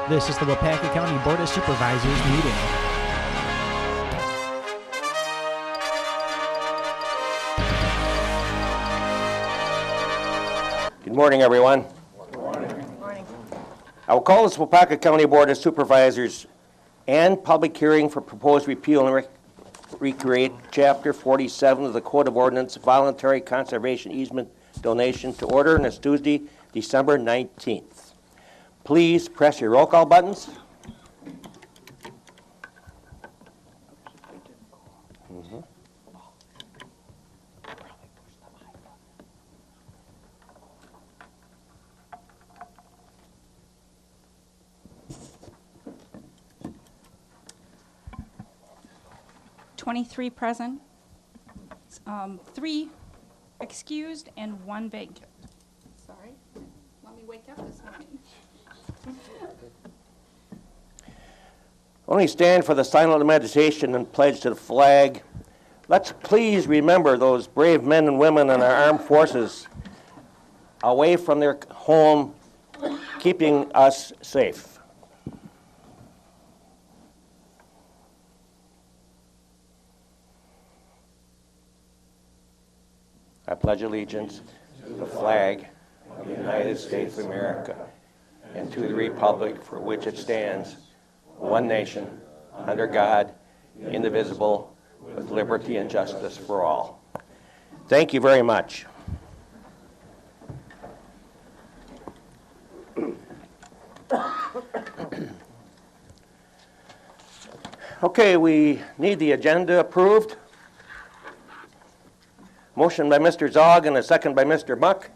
This is the Waupaca County Board of Supervisors meeting. Good morning, everyone. Good morning. Good morning. I will call this Waupaca County Board of Supervisors and public hearing for proposed repeal and recreate Chapter 47 of the Code of Ordinance, Voluntary Conservation Easement Donation to order, and it's Tuesday, December 19th. Please press your roll call buttons. Mm-hmm. 23 present, 3 excused, and 1 vacant. Sorry, let me wake up this morning. Only stand for the silent meditation and pledge to the flag. Let's please remember those brave men and women in our armed forces away from their home, keeping us safe. I pledge allegiance to the flag of the United States of America and to the republic for which it stands, one nation, under God, indivisible, with liberty and justice for all. Thank you very much. Okay, we need the agenda approved. Motion by Mr. Zog and a second by Mr. Buck.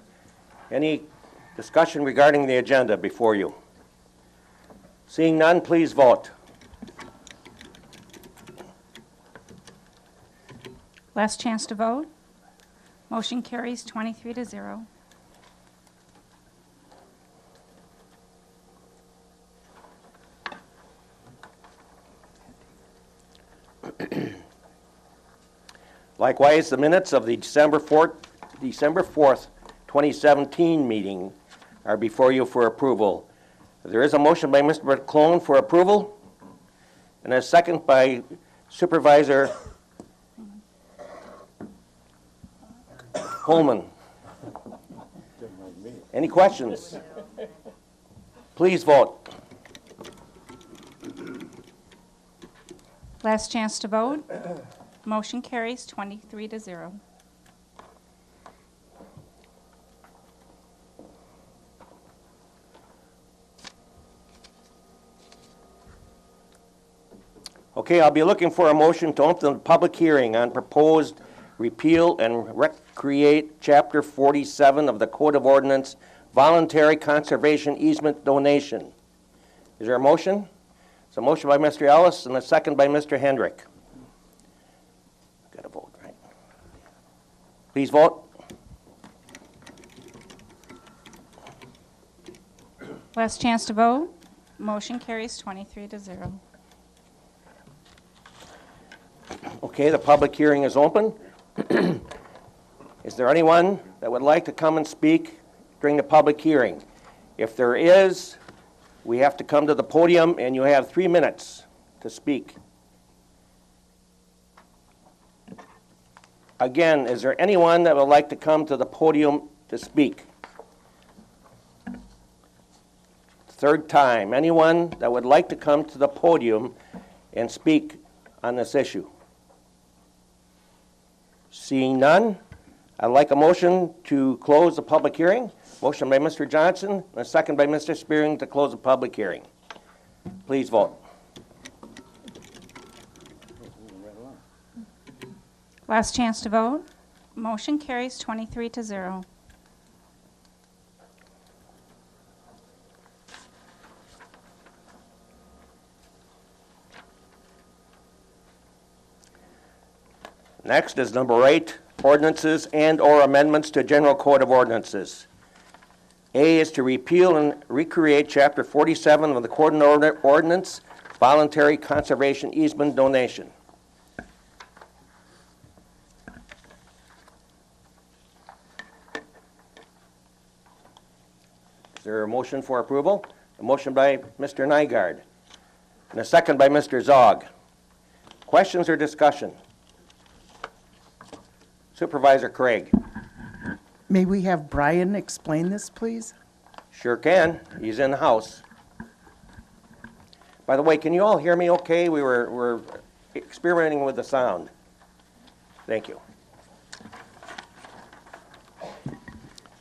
Any discussion regarding the agenda before you? Seeing none, please vote. Last chance to vote. Motion carries 23-0. Likewise, the minutes of the December 4th, 2017 meeting are before you for approval. There is a motion by Mr. McClone for approval, and a second by Supervisor Holman. Any questions? Please vote. Last chance to vote. Motion carries 23-0. Okay, I'll be looking for a motion to open the public hearing on proposed repeal and recreate Chapter 47 of the Code of Ordinance, Voluntary Conservation Easement Donation. Is there a motion? It's a motion by Mr. Ellis and a second by Mr. Hendrick. Got to vote, right? Please vote. Last chance to vote. Motion carries 23-0. Okay, the public hearing is open. Is there anyone that would like to come and speak during the public hearing? If there is, we have to come to the podium and you have 3 minutes to speak. Again, is there anyone that would like to come to the podium to speak? Third time, anyone that would like to come to the podium and speak on this issue? Seeing none, I'd like a motion to close the public hearing. Motion by Mr. Johnson, and a second by Mr. Spearing to close the public hearing. Please vote. Last chance to vote. Motion carries 23-0. Next is number 8, ordinances and/or amendments to General Code of Ordinances. A is to repeal and recreate Chapter 47 of the Code of Ordinance, Voluntary Conservation Easement Donation. Is there a motion for approval? A motion by Mr. Nygaard and a second by Mr. Zog. Questions or discussion? Supervisor Craig. May we have Brian explain this, please? Sure can. He's in the house. By the way, can you all hear me okay? We're experimenting with the sound. Thank you.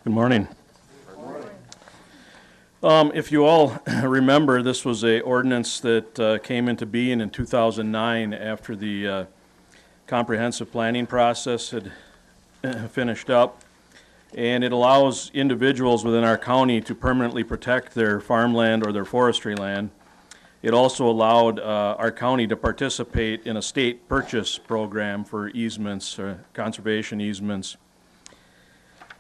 Good morning. If you all remember, this was a ordinance that came into being in 2009 after the comprehensive planning process had finished up. And it allows individuals within our county to permanently protect their farmland or their forestry land. It also allowed our county to participate in a state purchase program for easements, conservation easements.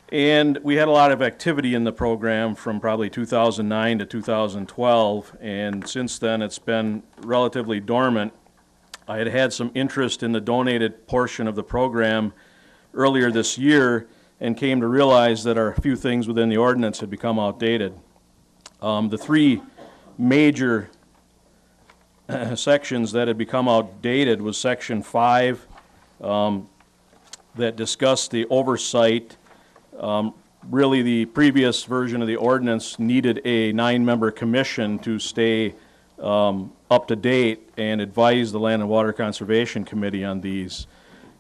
And we had a lot of activity in the program from probably 2009 to 2012, and since then it's been relatively dormant. I had had some interest in the donated portion of the program earlier this year and came to realize that a few things within the ordinance had become outdated. The three major sections that had become outdated was Section 5 that discussed the oversight. Really, the previous version of the ordinance needed a 9-member commission to stay up to date and advise the Land and Water Conservation Committee on these.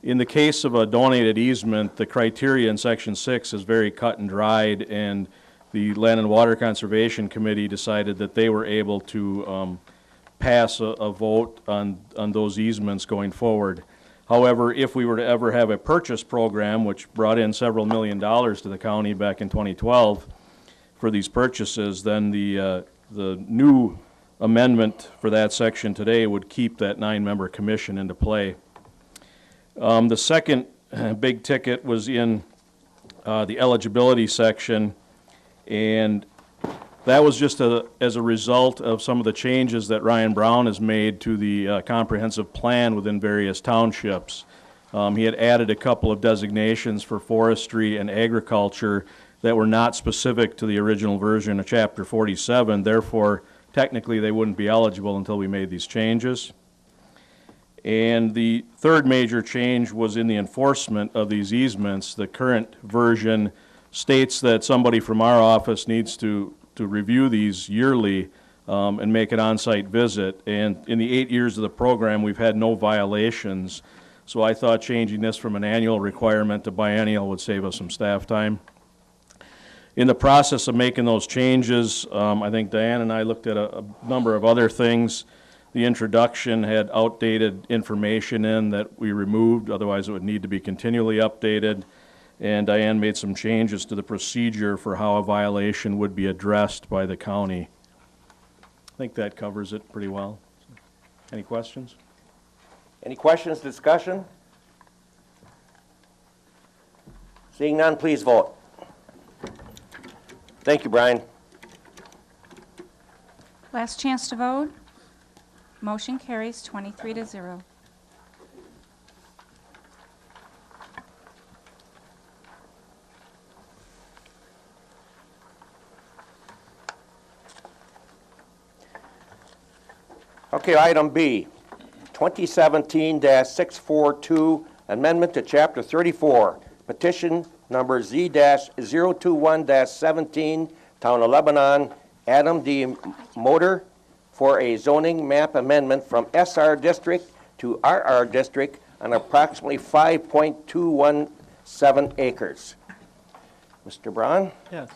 In the case of a donated easement, the criteria in Section 6 is very cut and dried, and the Land and Water Conservation Committee decided that they were able to pass a vote on those easements going forward. However, if we were to ever have a purchase program, which brought in several $1 million to the county back in 2012 for these purchases, then the new amendment for that section today would keep that 9-member commission into play. The second big ticket was in the eligibility section, and that was just as a result of some of the changes that Ryan Brown has made to the comprehensive plan within various townships. He had added a couple of designations for forestry and agriculture that were not specific to the original version of Chapter 47. Therefore, technically, they wouldn't be eligible until we made these changes. And the third major change was in the enforcement of these easements. The current version states that somebody from our office needs to review these yearly and make an on-site visit. And in the 8 years of the program, we've had no violations. So I thought changing this from an annual requirement to biennial would save us some staff time. In the process of making those changes, I think Diane and I looked at a number of other things. The introduction had outdated information in that we removed, otherwise it would need to be continually updated. And Diane made some changes to the procedure for how a violation would be addressed by the county. I think that covers it pretty well. Any questions? Any questions, discussion? Seeing none, please vote. Thank you, Brian. Last chance to vote. Motion carries 23-0. Okay, item B, 2017-642, amendment to Chapter 34, petition number Z-021-17, Town of Lebanon, Adam D. Motor, for a zoning map amendment from SR District to RR District on approximately 5.217 acres. Mr. Braun? Yes.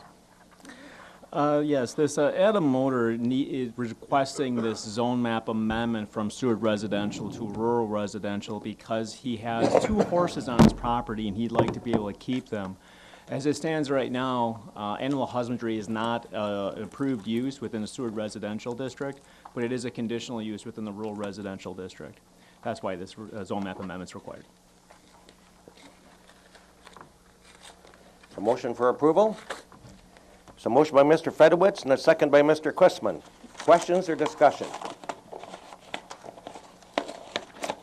Yes, this Adam Motor is requesting this zone map amendment from Stewart Residential to rural residential because he has 2 horses on his property and he'd like to be able to keep them. As it stands right now, animal husbandry is not an approved use within the Stewart Residential District, but it is a conditional use within the rural residential district. That's why this zone map amendment is required. A motion for approval? So motion by Mr. Fedowitz and a second by Mr. Quisman. Questions or discussion?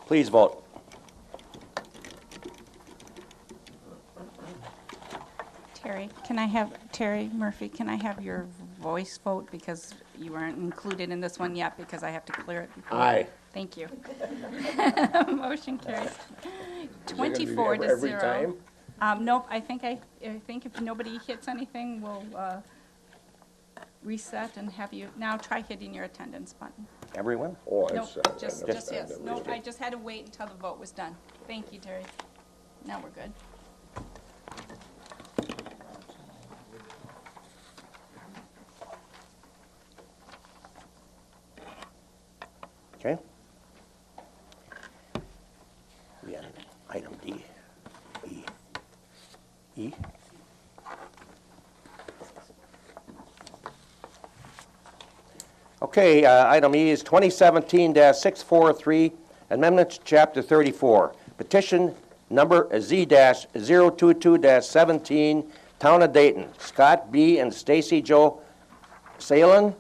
Please vote. Terry Murphy, can I have your voice vote because you weren't included in this one yet because I have to clear it before. Aye. Thank you. Motion carries. Is it gonna be 24 to every 0. time? Nope, I think if nobody hits anything, we'll reset and have you, now try hitting your attendance button. Everyone? Oh, Nope, it's, just just- yes. Nope, I just had to wait until the vote was done. Thank you, Terry. Now we're good. Okay. We had item D. E. Okay, item E is 2017-643, amendments to Chapter 34. Petition number Z-022-17, Town of Dayton. Scott B. and Stacy Jo Salen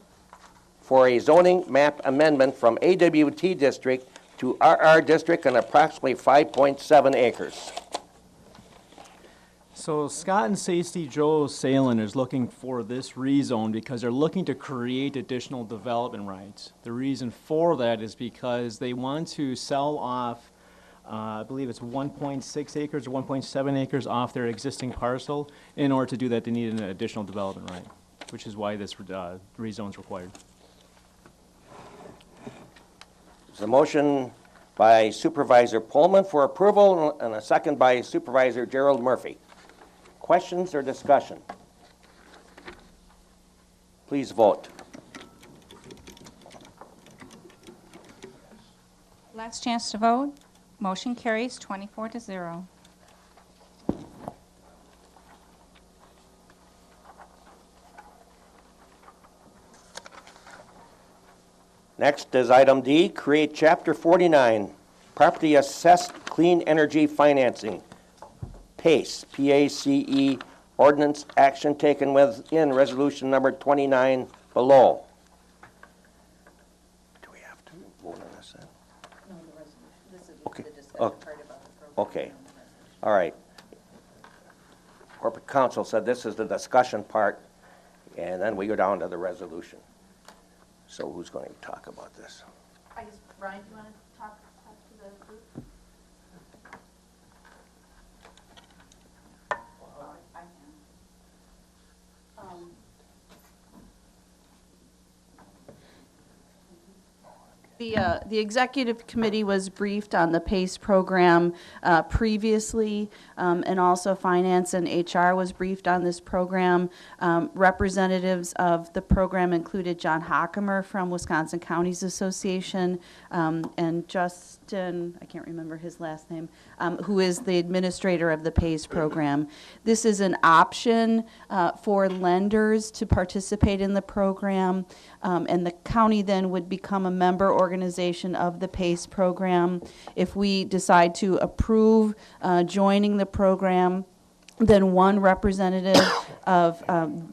for a zoning map amendment from AWT District to RR District on approximately 5.7 acres. So Scott and Stacey Joe Salen is looking for this rezone because they're looking to create additional development rights. The reason for that is because they want to sell off, I believe it's 1.6 acres or 1.7 acres off their existing parcel. In order to do that, they need an additional development right, which is why this rezone is required. There's a motion by Supervisor Pullman for approval and a second by Supervisor Gerald Murphy. Questions or discussion? Please vote. Last chance to vote. Motion carries 24 to 0. Next is item D, create Chapter 49, Property Assessed Clean Energy Financing. PACE, P-A-C-E, ordinance action taken within resolution number 29 below. Do we have to vote on this then? No, the resolution, this is Okay. the Oh. discussion part about the program. Okay. All right. Corporate counsel said this is the discussion part, and then we go down to the resolution. So who's going to talk about this? I guess, Ryan, do you want to talk to the group? I can. The executive committee was briefed on the PACE program previously, and also Finance and HR was briefed on this program. Representatives of the program included John Hockemer from Wisconsin Counties Association, and Justin, I can't remember his last name, who is the administrator of the PACE program. This is an option for lenders to participate in the program, and the county then would become a member organization of the PACE program. If we decide to approve joining the program, then one representative of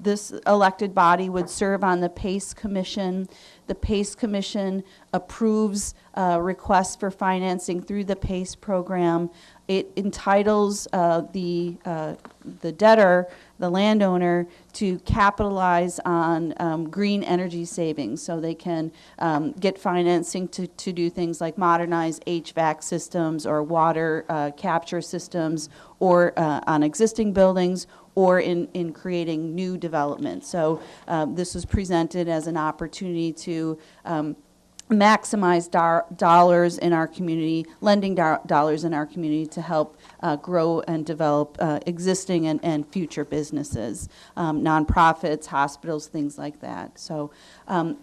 this elected body would serve on the PACE Commission. The PACE Commission approves requests for financing through the PACE program. It entitles the debtor, the landowner, to capitalize on green energy savings, so they can get financing to do things like modernize HVAC systems or water capture systems, or on existing buildings, or in creating new development. So this was presented as an opportunity to maximize dollars in our community, lending dollars in our community to help grow and develop existing and future businesses, nonprofits, hospitals, things like that. So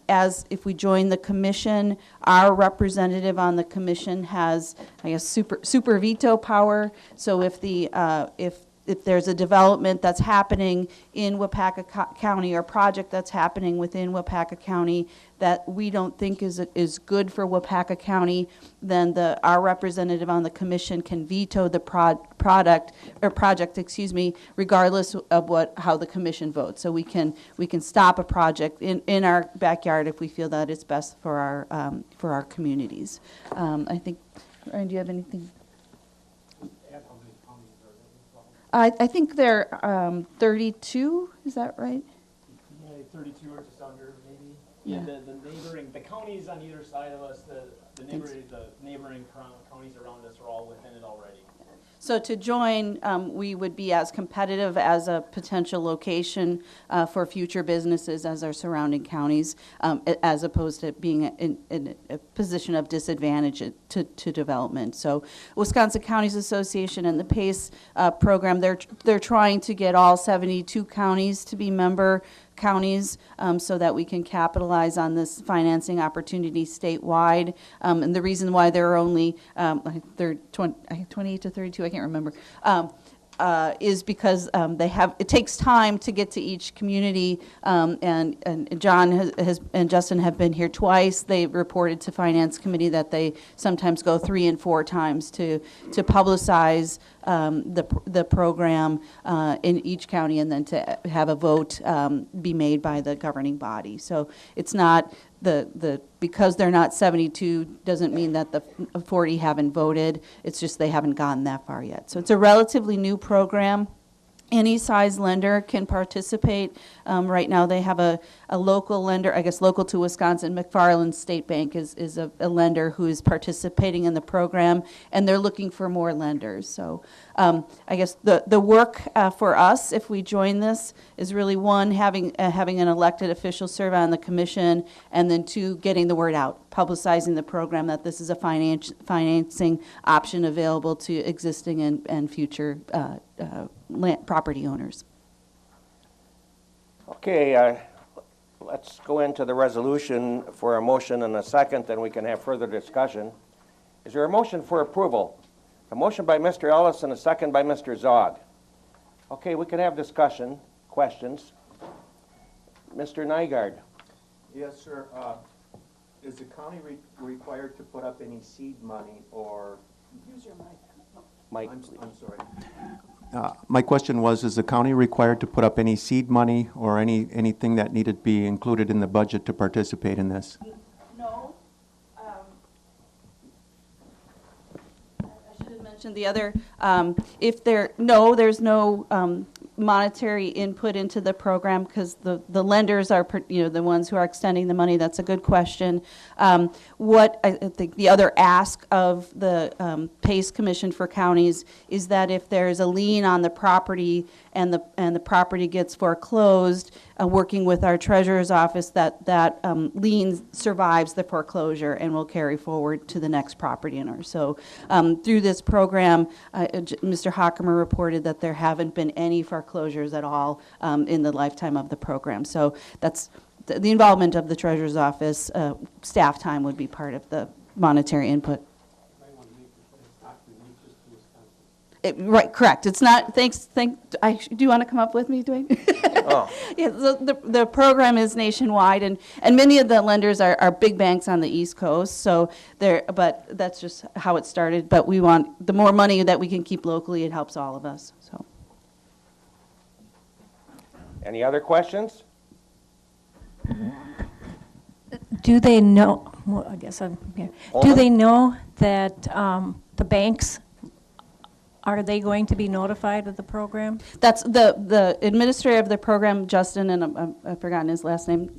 as if we join the commission, our representative on the commission has, I guess, super veto power. So if there's a development that's happening in Waupaca County, or project that's happening within Waupaca County that we don't think is good for Waupaca County, then our representative on the commission can veto the project, regardless of how the commission votes. So we can stop a project in our backyard if we feel that it's best for our communities. I think, Ryan, do you have anything? I think there are 32, is that right? Yeah, I 32 or just under, maybe. Yeah. The counties on either side of us, the neighboring counties around us are all within it already. So to join, we would be as competitive as a potential location for future businesses as our surrounding counties, as opposed to being in a position of disadvantage to development. So Wisconsin Counties Association and the PACE program, they're trying to get all 72 counties to be member counties so that we can capitalize on this financing opportunity statewide. And the reason why there are only, they're 28 to 32, I can't remember, is because it takes time to get to each community, and John and Justin have been here twice. They reported to Finance Committee that they sometimes go 3 and 4 times to publicize the program in each county, and then to have a vote be made by the governing body. So it's not because they're not 72 doesn't mean that the 40 haven't voted. It's just they haven't gotten that far yet. So it's a relatively new program. Any size lender can participate. Right now they have a local lender, I guess local to Wisconsin, McFarland State Bank is a lender who is participating in the program, and they're looking for more lenders. So I guess the work for us, if we join this, is really one, having an elected official serve on the commission, and then 2, getting the word out, publicizing the program that this is a financing option available to existing and future property owners. Okay, let's go into the resolution for a motion and a second, then we can have further discussion. Is there a motion for approval? A motion by Mr. Ellis and a second by Mr. Zog. Okay, we can have discussion, questions. Mr. Nygaard. Yes, sir. Is the county required to put up any seed money or? Use your mic. Mike, I'm sorry. My question was, is the county required to put up any seed money or anything that needed to be included in the budget to participate in this? No. I should have mentioned the other, there's no monetary input into the program because the lenders are, the ones who are extending the money. That's a good question. What I think the other ask of the PACE Commission for Counties is that if there's a lien on the property and the property gets foreclosed, working with our treasurer's office, that lien survives the foreclosure and will carry forward to the next property owner. So through this program, Mr. Hockemer reported that there haven't been any foreclosures at all in the lifetime of the program. So that's the involvement of the treasurer's office. Staff time would be part of the monetary input. Right, correct. It's not, do you want to come up with me, Dwayne? Oh. Yeah, the program is nationwide, and many of the lenders are big banks on the East Coast, so but that's just how it started. But we want, the more money that we can keep locally, it helps all of us, so. any other questions? Do they know, well, I guess I'm here. Do they know that the banks, are they going to be notified of the program? That's the administrator of the program, Justin, and I've forgotten his last name,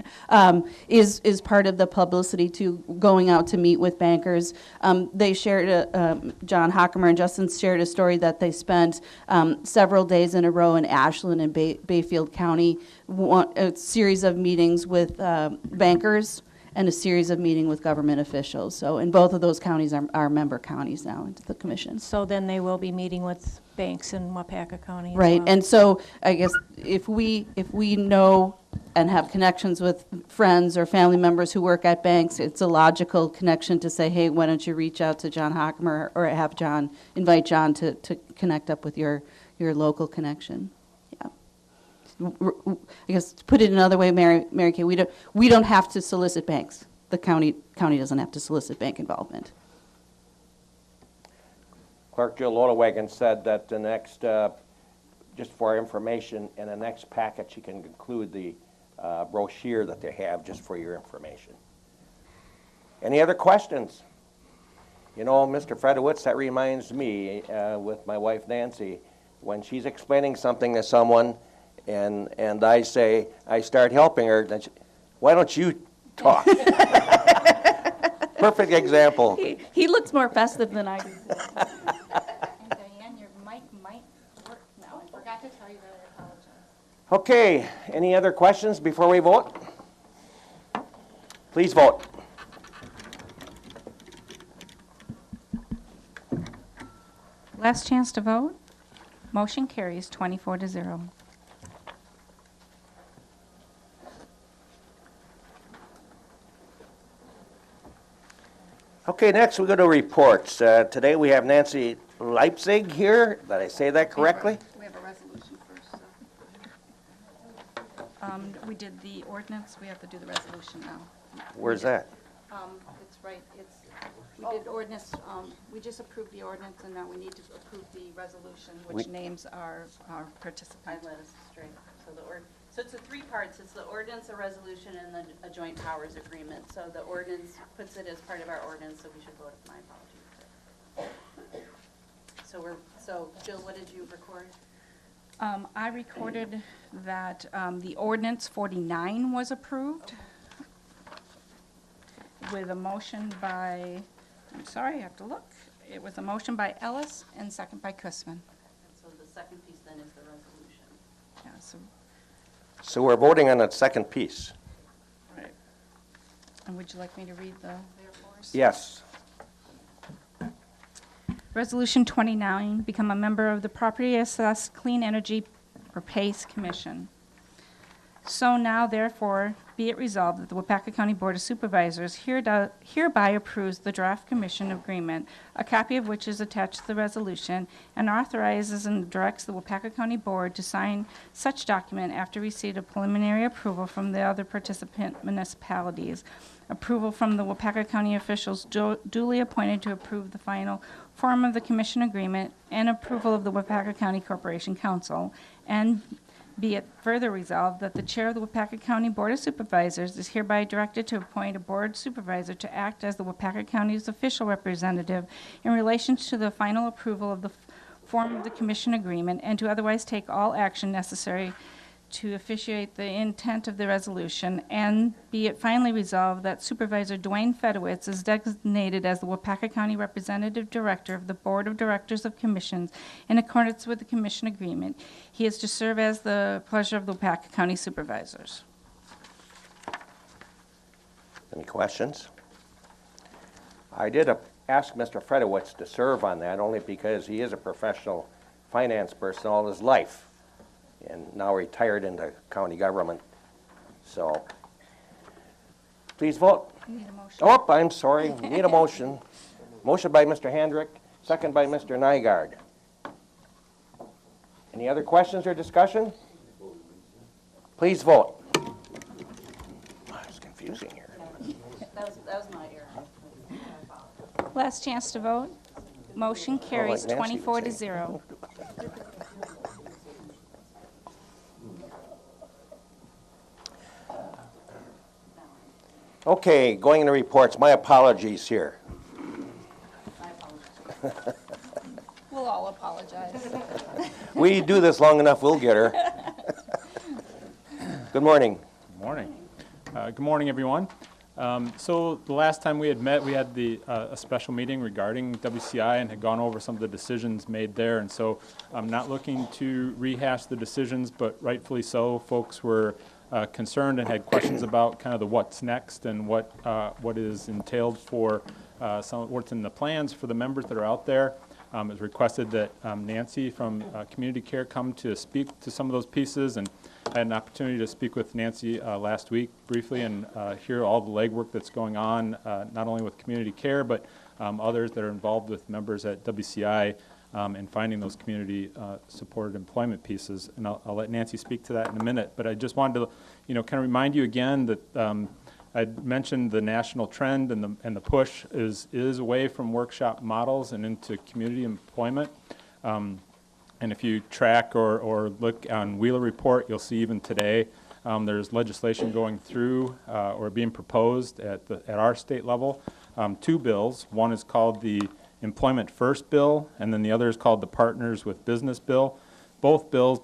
is part of the publicity to going out to meet with bankers. They shared, John Hockemer and Justin shared a story that they spent several days in a row in Ashland and Bayfield County, a series of meetings with bankers and a series of meetings with government officials. So, and both of those counties are member counties now into the commission. So then they will be meeting with banks in Waupaca County as Right, well. and so I guess if we know and have connections with friends or family members who work at banks, it's a logical connection to say, hey, why don't you reach out to John Hockemer or have John, invite John to connect up with your local connection. Yeah. I guess to put it another way, Mary Kay, we don't have to solicit banks. The county doesn't have to solicit bank involvement. Clerk Jill Lodewagen said that the next, just for our information, in the next packet, she can include the brochure that they have just for your information. Any other questions? You know, Mr. Fredowitz, that reminds me with my wife Nancy, when she's explaining something to someone and I start helping her, then why don't you talk? Perfect example. He looks more festive than I do. And Diane, your mic might work now. I forgot to tell you that. I apologize. Okay, any other questions before we vote? Please vote. Last chance to vote. Motion carries 24-0. Okay, next we go to reports. Today we have Nancy Leipzig here. Did I say that correctly? We have a resolution first. We did the ordinance. We have to do the resolution now. Where's that? It's right. We did ordinance. We just approved the ordinance, and now we need to approve the resolution, which names our participants. I led us astray. So it's a three parts. It's the ordinance, a resolution, and then a joint powers agreement. So the ordinance puts it as part of our ordinance, so we should vote it. My apologies. So Jill, what did you record? I recorded that the ordinance 49 was approved with a motion by, I'm sorry, I have to look. It was a motion by Ellis and second by Chrisman. And so the second piece then is the resolution. Yeah, So we're voting on that second piece. right. And would you like me to read the therefores? Yes. Resolution 29, become a member of the Property Assessed Clean Energy or PACE Commission. So now therefore be it resolved that the Waupaca County Board of Supervisors hereby approves the draft commission agreement, a copy of which is attached to the resolution, and authorizes and directs the Waupaca County Board to sign such document after receipt of preliminary approval from the other participant municipalities, approval from the Waupaca County officials duly appointed to approve the final form of the commission agreement, and approval of the Waupaca County Corporation Council, and be it further resolved that the chair of the Waupaca County Board of Supervisors is hereby directed to appoint a board supervisor to act as the Waupaca County's official representative in relation to the final approval of the form of the commission agreement, and to otherwise take all action necessary to officiate the intent of the resolution, and be it finally resolved that Supervisor Dwayne Fedowitz is designated as the Waupaca County Representative Director of the Board of Directors of Commissions in accordance with the commission agreement. He is to serve as the pleasure of the Waupaca County Supervisors. Any questions? I did ask Mr. Fedowitz to serve on that only because he is a professional finance person all his life, and now retired into county government. So, please vote. You need a motion. Oh, I'm sorry, need a motion. Motion by Mr. Handrick, second by Mr. Nygaard. Any other questions or discussion? Please vote. Oh, it's confusing here. That was my error. Last chance to vote. Motion carries Nancy would say. 24-0. Okay, going into reports. My apologies here. We'll all apologize. We do this long enough, we'll get her. Good morning. Morning. Good morning, everyone. So the last time we had met, we had a special meeting regarding WCI and had gone over some of the decisions made there. And so I'm not looking to rehash the decisions, but rightfully so. Folks were concerned and had questions about kind of the what's next and what is entailed for what's in the plans for the members that are out there. It was requested that Nancy from Community Care come to speak to some of those pieces, and I had an opportunity to speak with Nancy last week briefly and hear all the legwork that's going on, not only with Community Care, but others that are involved with members at WCI in finding those community-supported employment pieces. And I'll let Nancy speak to that in a minute. But I just wanted to, kind of remind you again that I'd mentioned the national trend and the push is away from workshop models and into community employment. And if you track or look on Wheeler Report, you'll see even today there's legislation going through or being proposed at our state level. Two bills. One is called the Employment First Bill, and then the other is called the Partners with Business Bill. both bills,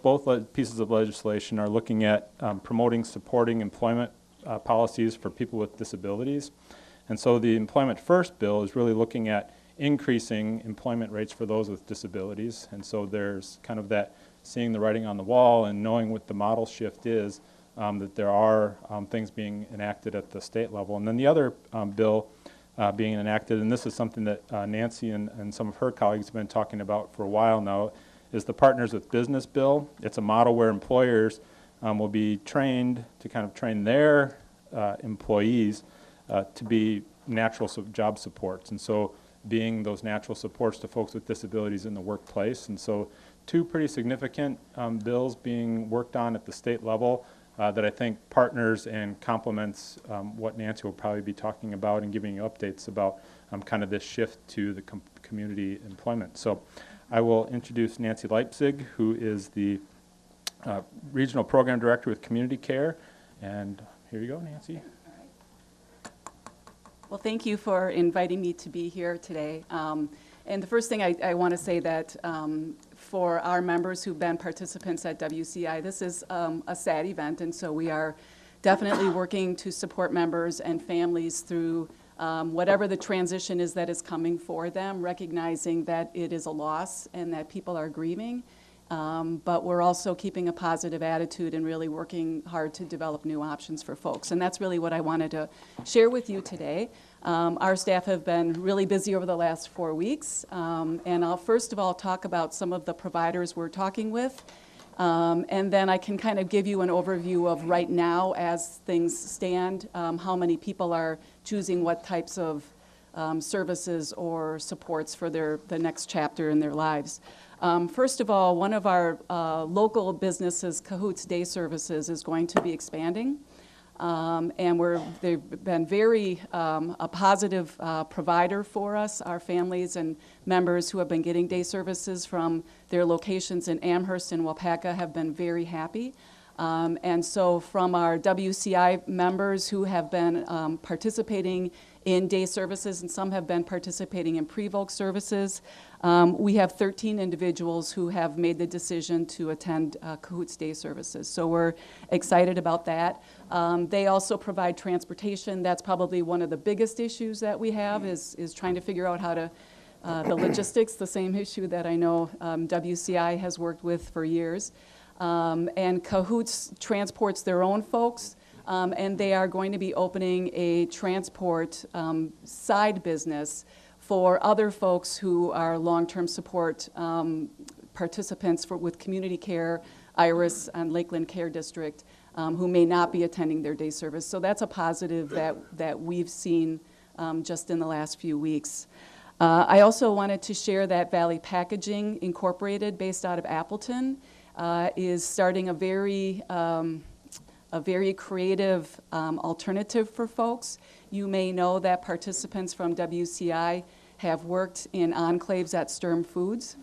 pieces of legislation are looking at promoting, supporting employment policies for people with disabilities. And so the Employment First bill is really looking at increasing employment rates for those with disabilities. And so there's kind of that seeing the writing on the wall and knowing what the model shift is, that there are things being enacted at the state level. And then the other bill being enacted, and this is something that Nancy and some of her colleagues have been talking about for a while now, is the Partners with Business bill. It's a model where employers will be trained to kind of train their employees to be natural job supports. And so being those natural supports to folks with disabilities in the workplace. And so two pretty significant bills being worked on at the state level that I think partners and complements what Nancy will probably be talking about and giving you updates about kind of this shift to the community employment. So I will introduce Nancy Leipzig, who is the Regional Program Director with Community Care. And here you go, Nancy. Well, thank you for inviting me to be here today. And the first thing I want to say that for our members who've been participants at WCI, this is a sad event, and so we are definitely working to support members and families through whatever the transition is that is coming for them, recognizing that it is a loss and that people are grieving. But we're also keeping a positive attitude and really working hard to develop new options for folks. And that's really what I wanted to share with you today. Our staff have been really busy over the last 4 weeks. And I'll first of all talk about some of the providers we're talking with. And then I can kind of give you an overview of right now as things stand, how many people are choosing what types of services or supports for the next chapter in their lives. First of all, one of our local businesses, Cahoots Day Services, is going to be expanding. And they've been very a positive provider for us. Our families and members who have been getting day services from their locations in Amherst and Waupaca have been very happy. And so from our WCI members who have been participating in day services, and some have been participating in pre-voc services, we have 13 individuals who have made the decision to attend Cahoots Day Services. So we're excited about that. They also provide transportation. That's probably one of the biggest issues that we have is trying to figure out how to, the logistics, the same issue that I know WCI has worked with for years. And Cahoots transports their own folks, and they are going to be opening a transport side business for other folks who are long-term support participants with Community Care, Iris, and Lakeland Care District who may not be attending their day service. So that's a positive that we've seen just in the last few weeks. I also wanted to share that Valley Packaging Incorporated, based out of Appleton, is starting a very creative alternative for folks. You may know that participants from WCI have worked in enclaves at Sturm Foods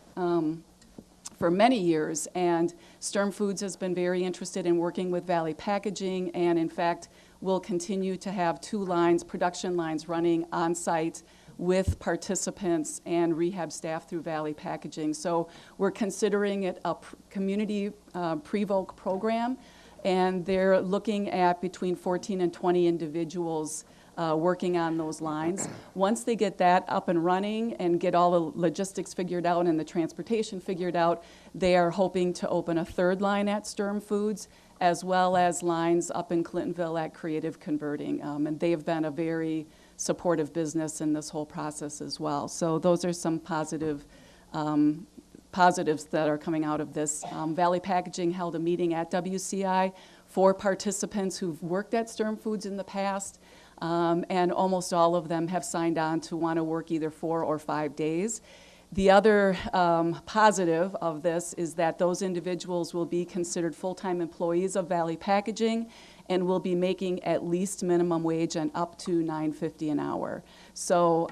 for many years, and Sturm Foods has been very interested in working with Valley Packaging, and in fact will continue to have 2 lines, production lines, running on site with participants and rehab staff through Valley Packaging. So we're considering it a community pre-voc program, and they're looking at between 14 and 20 individuals working on those lines. Once they get that up and running and get all the logistics figured out and the transportation figured out, they are hoping to open a 3rd line at Sturm Foods, as well as lines up in Clintonville at Creative Converting. And they've been a very supportive business in this whole process as well. So those are some positives that are coming out of this. Valley Packaging held a meeting at WCI for participants who've worked at Sturm Foods in the past, and almost all of them have signed on to want to work either 4 or 5 days. The other positive of this is that those individuals will be considered full-time employees of Valley Packaging and will be making at least minimum wage and up to $9.50 an hour. So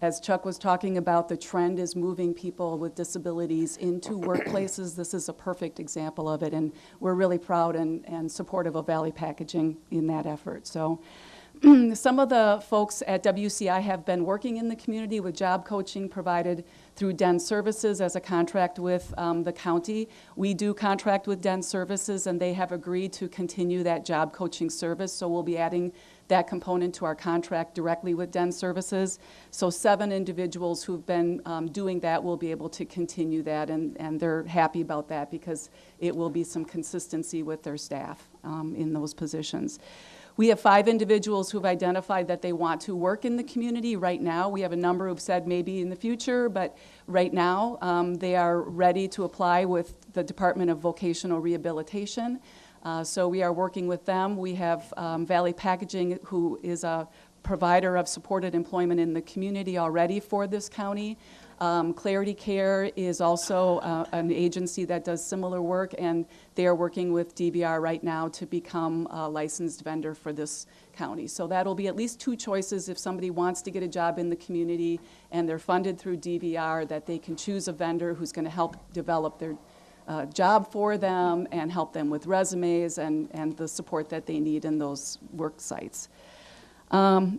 as Chuck was talking about, the trend is moving people with disabilities into workplaces. This is a perfect example of it, and we're really proud and supportive of Valley Packaging in that effort. So some of the folks at WCI have been working in the community with job coaching provided through Den Services as a contract with the county. We do contract with Den Services, and they have agreed to continue that job coaching service, so we'll be adding that component to our contract directly with Den Services. So 7 individuals who've been doing that will be able to continue that, and they're happy about that because it will be some consistency with their staff in those positions. We have 5 individuals who've identified that they want to work in the community right now. We have a number who've said maybe in the future, but right now they are ready to apply with the Department of Vocational Rehabilitation. So we are working with them. We have Valley Packaging, who is a provider of supported employment in the community already for this county. Clarity Care is also an agency that does similar work, and they are working with DVR right now to become a licensed vendor for this county. So that'll be at least 2 choices if somebody wants to get a job in the community and they're funded through DVR, that they can choose a vendor who's going to help develop their job for them and help them with resumes and the support that they need in those work sites.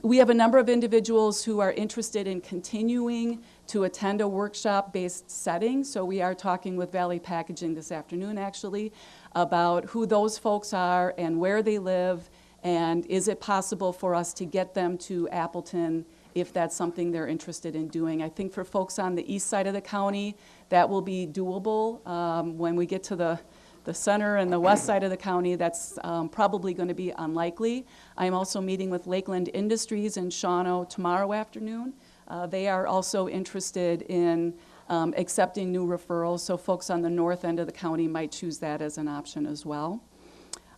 We have a number of individuals who are interested in continuing to attend a workshop-based setting. So we are talking with Valley Packaging this afternoon, actually, about who those folks are and where they live, and is it possible for us to get them to Appleton if that's something they're interested in doing. I think for folks on the east side of the county, that will be doable. When we get to the center and the west side of the county, that's probably going to be unlikely. I'm also meeting with Lakeland Industries in Shawano tomorrow afternoon. They are also interested in accepting new referrals, so folks on the north end of the county might choose that as an option as well.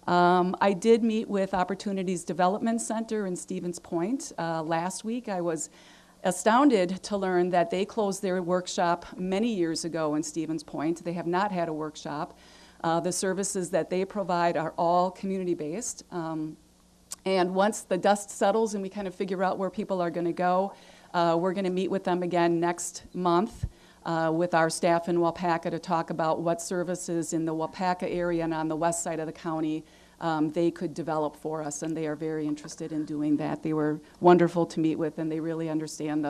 I did meet with Opportunities Development Center in Stevens Point last week. I was astounded to learn that they closed their workshop many years ago in Stevens Point. They have not had a workshop. The services that they provide are all community-based. And once the dust settles and we kind of figure out where people are going to go, we're going to meet with them again next month with our staff in Waupaca to talk about what services in the Waupaca area and on the west side of the county they could develop for us, and they are very interested in doing that. They were wonderful to meet with, and they really understand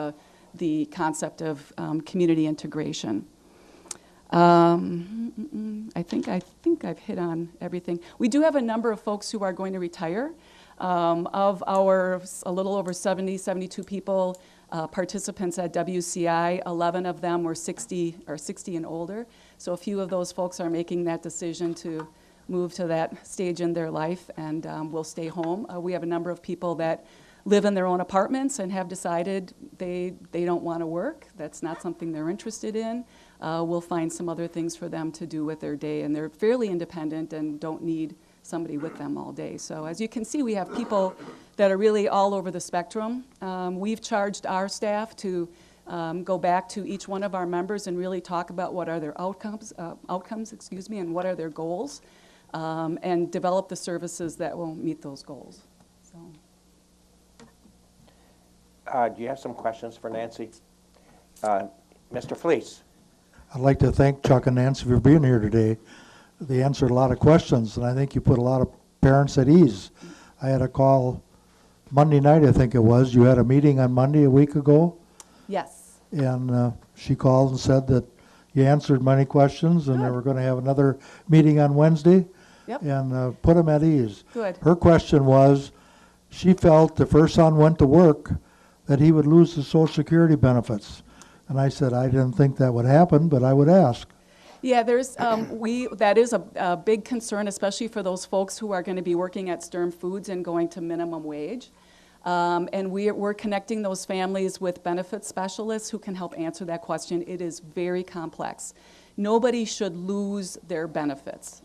the concept of community integration. I think I've hit on everything. We do have a number of folks who are going to retire. Of our a little over 72 people, participants at WCI, 11 of them were 60 and older. So a few of those folks are making that decision to move to that stage in their life and will stay home. We have a number of people that live in their own apartments and have decided they don't want to work. That's not something they're interested in. We'll find some other things for them to do with their day, and they're fairly independent and don't need somebody with them all day. So as you can see, we have people that are really all over the spectrum. We've charged our staff to go back to each one of our members and really talk about what are their outcomes, and what are their goals, and develop the services that will meet those goals. So. Do you have some questions for Nancy? Mr. Fleece. I'd like to thank Chuck and Nancy for being here today. They answered a lot of questions, and I think you put a lot of parents at ease. I had a call Monday night, I think it was. You had a meeting on Monday a week ago? Yes. And she called and said that you answered many questions, and they were going to have another meeting on Wednesday. Yep. And put them at ease. Good. Her question was, she felt if her son went to work, that he would lose the Social Security benefits. And I said, I didn't think that would happen, but I would ask. Yeah, there's that is a big concern, especially for those folks who are going to be working at Sturm Foods and going to minimum wage. And we're connecting those families with benefit specialists who can help answer that question. It is very complex. Nobody should lose their benefits.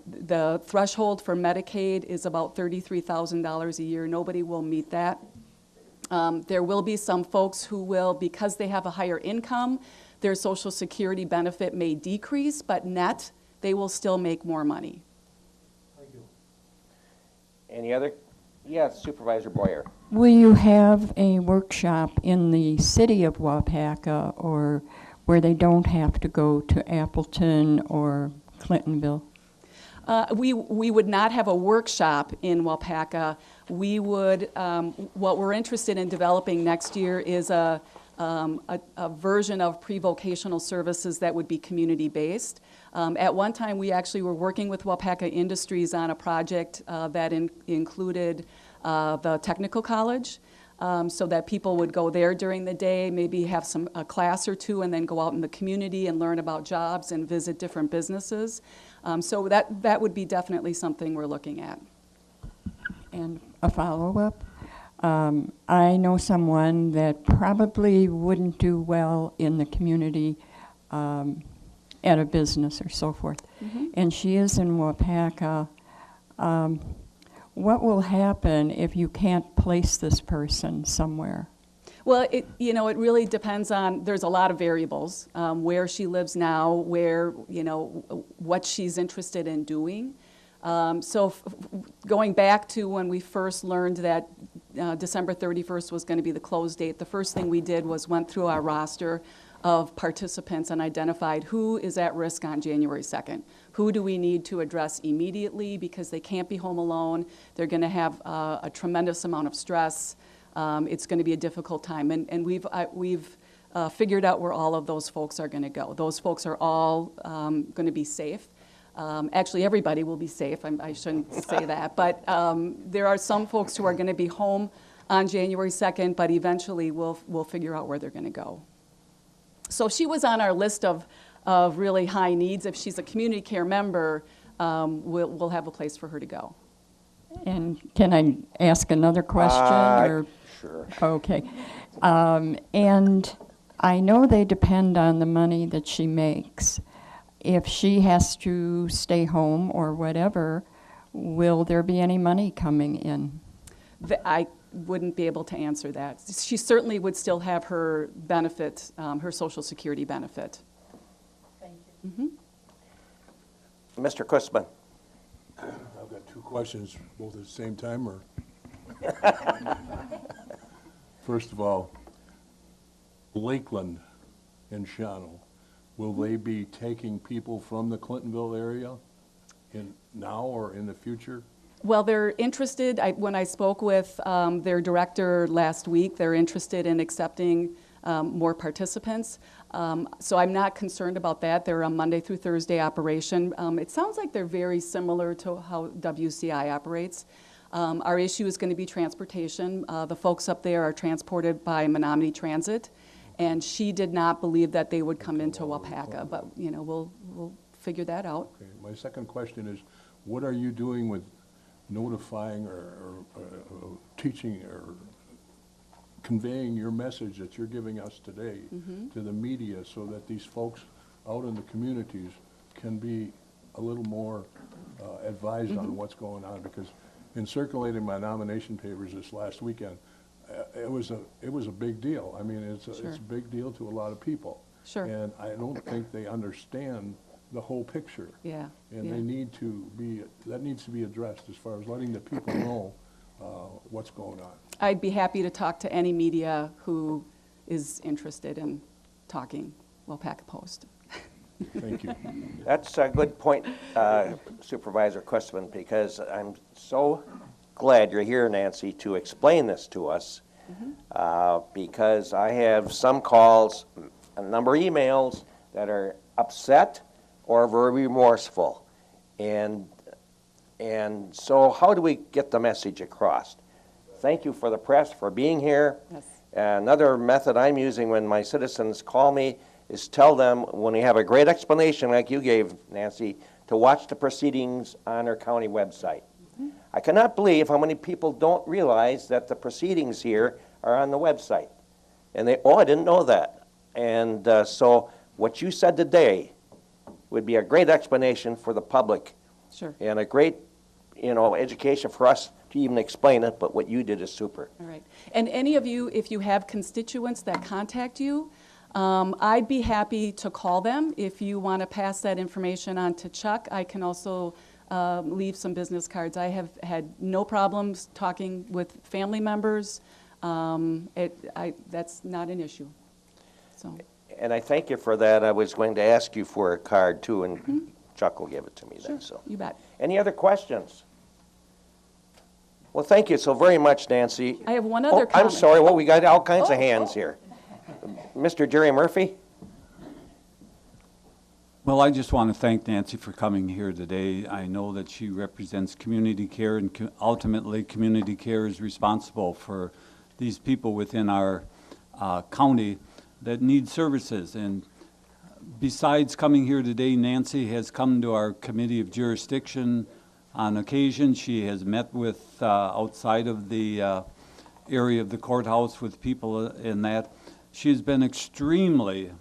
The threshold for Medicaid is about $33,000 a year. Nobody will meet that. There will be some folks who will, because they have a higher income, their Social Security benefit may decrease, but net, they will still make more money. Thank you. Any other? Yes, Supervisor Boyer. Will you have a workshop in the city of Waupaca, or where they don't have to go to Appleton or Clintonville? We would not have a workshop in Waupaca. We would, what we're interested in developing next year is a a version of pre-vocational services that would be community-based. At one time, we actually were working with Waupaca Industries on a project that included the technical college, so that people would go there during the day, maybe have a class or two, and then go out in the community and learn about jobs and visit different businesses. So that would be definitely something we're looking at. And a follow-up. I know someone that probably wouldn't do well in the community at a business or so forth. And she is in Waupaca. What will happen if you can't place this person somewhere? Well, it really depends on, there's a lot of variables, where she lives now, where, what she's interested in doing. So going back to when we first learned that December 31st was going to be the close date, the first thing we did was went through our roster of participants and identified who is at risk on January 2nd. Who do we need to address immediately because they can't be home alone, they're going to have a tremendous amount of stress, it's going to be a difficult time. And we've figured out where all of those folks are going to go. Those folks are all going to be safe. Actually, everybody will be safe. I shouldn't say that. But there are some folks who are going to be home on January 2nd, but eventually we'll figure out where they're going to go. So she was on our list of really high needs. If she's a community care member, we'll have a place for her to go. And can I ask another question? Sure. Okay. And I know they depend on the money that she makes. If she has to stay home or whatever, will there be any money coming in? I wouldn't be able to answer that. She certainly would still have her benefit, her Social Security benefit. Thank you. Mr. Kussman. I've got two questions, both at the same time, or? First of all, Lakeland and Shawano, will they be taking people from the Clintonville area now or in the future? Well, they're interested. When I spoke with their director last week, they're interested in accepting more participants. So I'm not concerned about that. They're a Monday through Thursday operation. It sounds like they're very similar to how WCI operates. Our issue is going to be transportation. The folks up there are transported by Menominee Transit, and she did not believe that they would come into Waupaca, but we'll figure that out. Okay. My second question is, what are you doing with notifying or teaching or conveying your message that you're giving us today to the media so that these folks out in the communities can be a little more advised on what's going on? Because in circulating my nomination papers this last weekend, it was a big deal. I mean, it's a big deal to a lot of people. Sure. And I don't think they understand the whole picture. Yeah. And they need to be, that needs to be addressed as far as letting the people know what's going on. I'd be happy to talk to any media who is interested in talking Waupaca Post. Thank you. That's a good point, Supervisor Kussman, because I'm so glad you're here, Nancy, to explain this to us, because I have some calls, a number of emails that are upset or very remorseful. And so how do we get the message across? Thank you for the press for being here. Yes. Another method I'm using when my citizens call me is tell them, when you have a great explanation like you gave, Nancy, to watch the proceedings on our county website. I cannot believe how many people don't realize that the proceedings here are on the website. And they, I didn't know that. And so what you said today would be a great explanation for the public. Sure. And a great, education for us to even explain it, but what you did is super. All right. And any of you, if you have constituents that contact you, I'd be happy to call them. If you want to pass that information on to Chuck, I can also leave some business cards. I have had no problems talking with family members. That's not an issue. So. And I thank you for that. I was going to ask you for a card too, and Chuck will give it to me then. So. You bet. Any other questions? Well, thank you so very much, Nancy. I have one other comment. I'm sorry. Well, we got all kinds of hands here. Mr. Jerry Murphy? Well, I just want to thank Nancy for coming here today. I know that she represents community care, and ultimately community care is responsible for these people within our county that need services. And besides coming here today, Nancy has come to our committee of jurisdiction on occasion. She has met with outside of the area of the courthouse with people in that. She's been extremely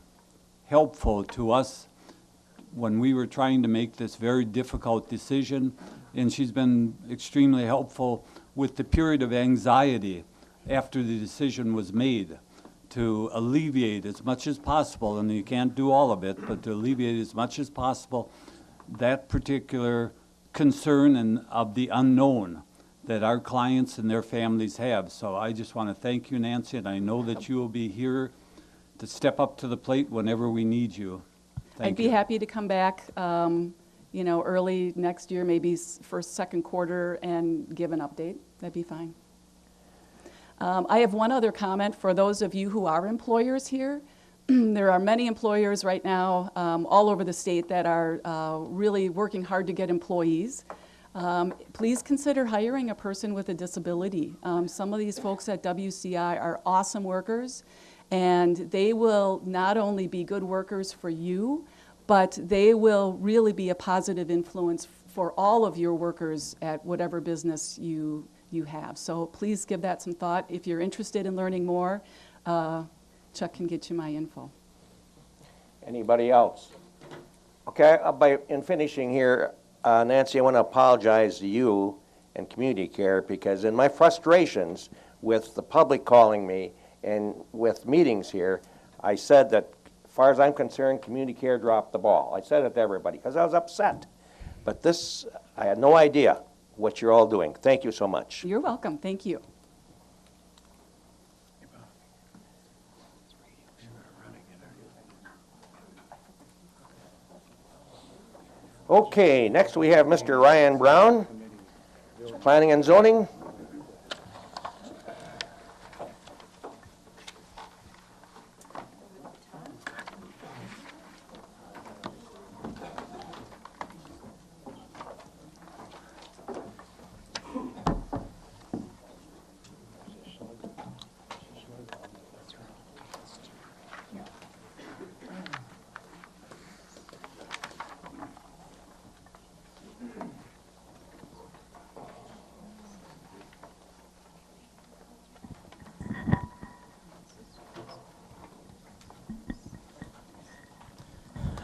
helpful to us when we were trying to make this very difficult decision, and she's been extremely helpful with the period of anxiety after the decision was made to alleviate as much as possible, and you can't do all of it, but to alleviate as much as possible that particular concern and of the unknown that our clients and their families have. So I just want to thank you, Nancy, and I know that you will be here to step up to the plate whenever we need you. I'd be happy to come back, you know, early next year, maybe first, second quarter, and give an update. That'd be fine. I have one other comment for those of you who are employers here. There are many employers right now all over the state that are really working hard to get employees. Please consider hiring a person with a disability. Some of these folks at WCI are awesome workers, and they will not only be good workers for you, but they will really be a positive influence for all of your workers at whatever business you have. So please give that some thought. If you're interested in learning more, Chuck can get you my info. Anybody else? Okay, in finishing here, Nancy, I want to apologize to you and community care, because in my frustrations with the public calling me and with meetings here, I said that as far as I'm concerned, community care dropped the ball. I said it to everybody because I was upset. But this, I had no idea what you're all doing. Thank you so much. You're welcome. Thank you. Okay, next we have Mr. Ryan Brown, Planning and Zoning.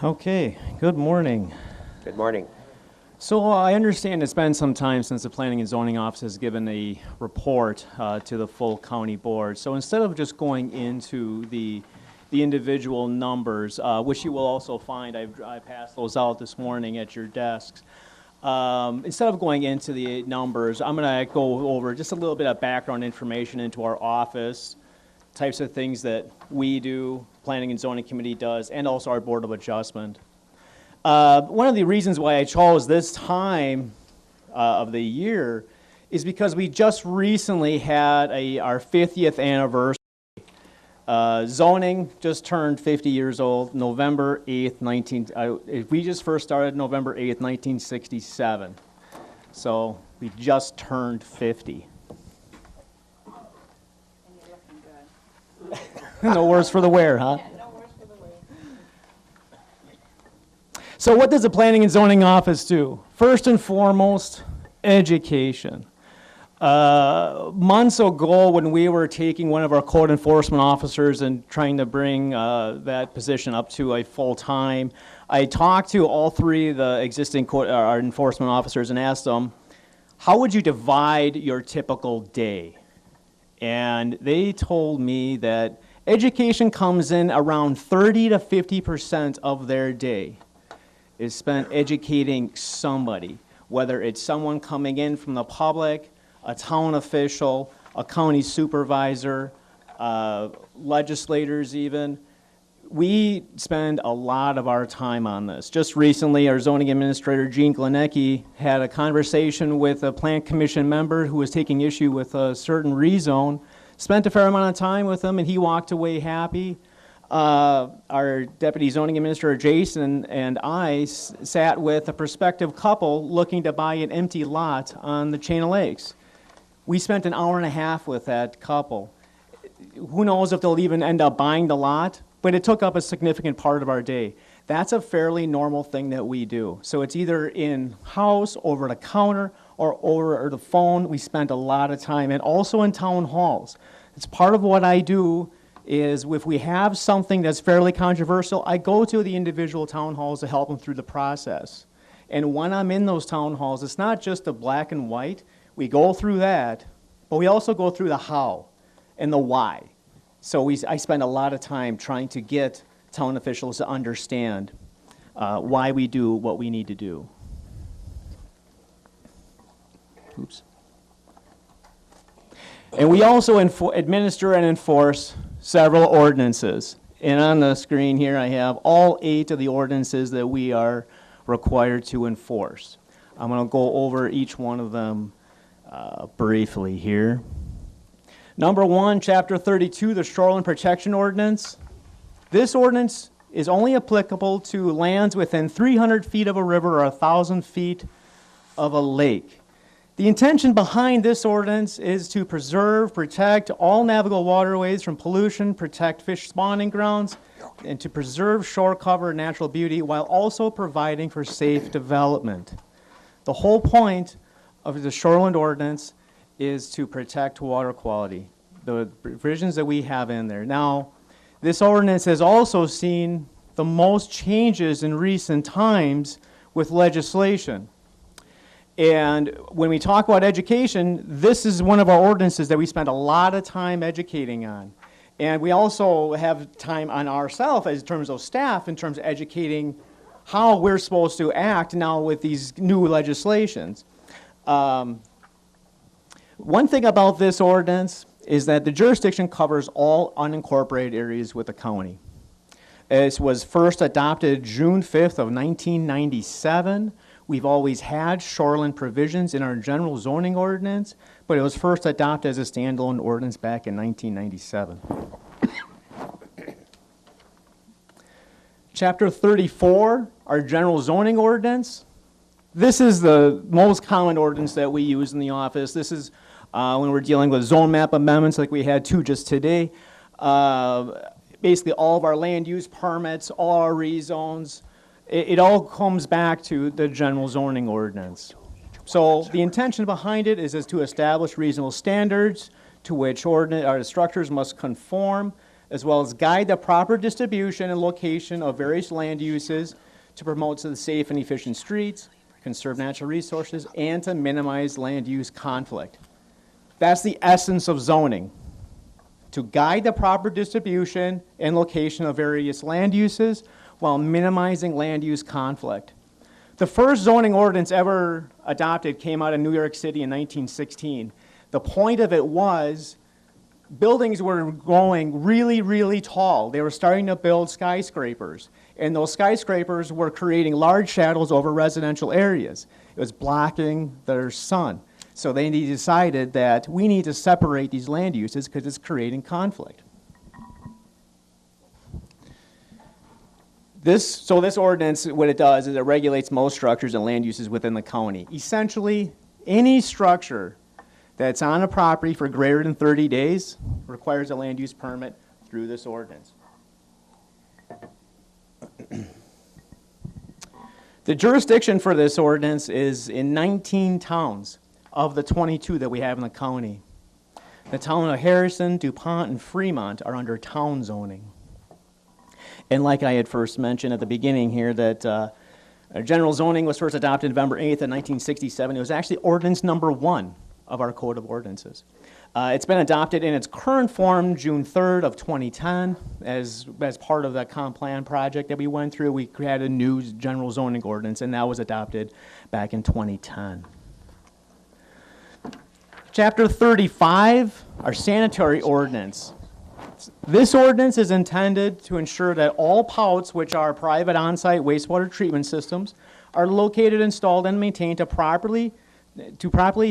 Okay, good morning. Good morning. So I understand it's been some time since the Planning and Zoning Office has given a report to the full county board. So instead of just going into the individual numbers, which you will also find, I passed those out this morning at your desks. Instead of going into the numbers, I'm going to go over just a little bit of background information into our office, types of things that we do, Planning and Zoning Committee does, and also our Board of Adjustment. One of the reasons why I chose this time of the year is because we just recently had our 50th anniversary. Zoning just turned 50 years old, November 8th, we just first started November 8th, 1967. So we just turned 50. No worse for the wear, huh? Yeah, no worse for the wear. So what does the Planning and Zoning Office do? First and foremost, education. Months ago, when we were taking one of our code enforcement officers and trying to bring that position up to a full-time, I talked to all three of the existing our enforcement officers and asked them, how would you divide your typical day? And they told me that education comes in around 30 to 50% of their day is spent educating somebody, whether it's someone coming in from the public, a town official, a county supervisor, legislators even. We spend a lot of our time on this. Just recently, our zoning administrator, Gene Glenecki, had a conversation with a Plan Commission member who was taking issue with a certain rezone, Spent a fair amount of time with him, and he walked away happy. Our Deputy Zoning Administrator, Jason, and I sat with a prospective couple looking to buy an empty lot on the Chain of Lakes. We spent an hour and a half with that couple. Who knows if they'll even end up buying the lot, but it took up a significant part of our day. That's a fairly normal thing that we do. So it's either in-house, over the counter, or over the phone. We spent a lot of time, and also in town halls. It's part of what I do is if we have something that's fairly controversial, I go to the individual town halls to help them through the process. And when I'm in those town halls, it's not just the black and white. We go through that, but we also go through the how and the why. So I spend a lot of time trying to get town officials to understand why we do what we need to do. Oops. And we also administer and enforce several ordinances. And on the screen here I have all 8 of the ordinances that we are required to enforce. I'm going to go over each one of them briefly here. Number 1, Chapter 32, the Shoreline Protection Ordinance. This ordinance is only applicable to lands within 300 feet of a river or 1,000 feet of a lake. The intention behind this ordinance is to preserve, protect all navigable waterways from pollution, protect fish spawning grounds, and to preserve shore cover and natural beauty while also providing for safe development. The whole point of the Shoreline Ordinance is to protect water quality, the provisions that we have in there. Now, this ordinance has also seen the most changes in recent times with legislation. And when we talk about education, this is one of our ordinances that we spend a lot of time educating on. And we also have time on ourselves in terms of staff, in terms of educating how we're supposed to act now with these new legislations. One thing about this ordinance is that the jurisdiction covers all unincorporated areas with the county. It was first adopted June 5th of 1997. We've always had shoreline provisions in our general zoning ordinance, but it was first adopted as a standalone ordinance back in 1997. Chapter 34, our general zoning ordinance. This is the most common ordinance that we use in the office. This is when we're dealing with zone map amendments like we had 2 just today. Basically all of our land use permits, all our rezones, it all comes back to the general zoning ordinance. So the intention behind it is to establish reasonable standards to which our structures must conform, as well as guide the proper distribution and location of various land uses to promote the safe and efficient streets, conserve natural resources, and to minimize land use conflict. That's the essence of zoning, to guide the proper distribution and location of various land uses while minimizing land use conflict. The first zoning ordinance ever adopted came out of New York City in 1916. The point of it was buildings were growing really, really tall. They were starting to build skyscrapers, and those skyscrapers were creating large shadows over residential areas. It was blocking their sun. So they decided that we need to separate these land uses because it's creating conflict. This ordinance, what it does is it regulates most structures and land uses within the county. Essentially, any structure that's on a property for greater than 30 days requires a land use permit through this ordinance. The jurisdiction for this ordinance is in 19 towns of the 22 that we have in the county. The town of Harrison, DuPont, and Fremont are under town zoning. And like I had first mentioned at the beginning here, that general zoning was first adopted November 8th of 1967. It was actually ordinance number 1 of our Code of Ordinances. It's been adopted in its current form June 3rd of 2010 as part of the comp plan project that we went through. We created a new general zoning ordinance, and that was adopted back in 2010. Chapter 35, our sanitary ordinance. This ordinance is intended to ensure that all POUTs, which are private on-site wastewater treatment systems, are located, installed, and maintained to properly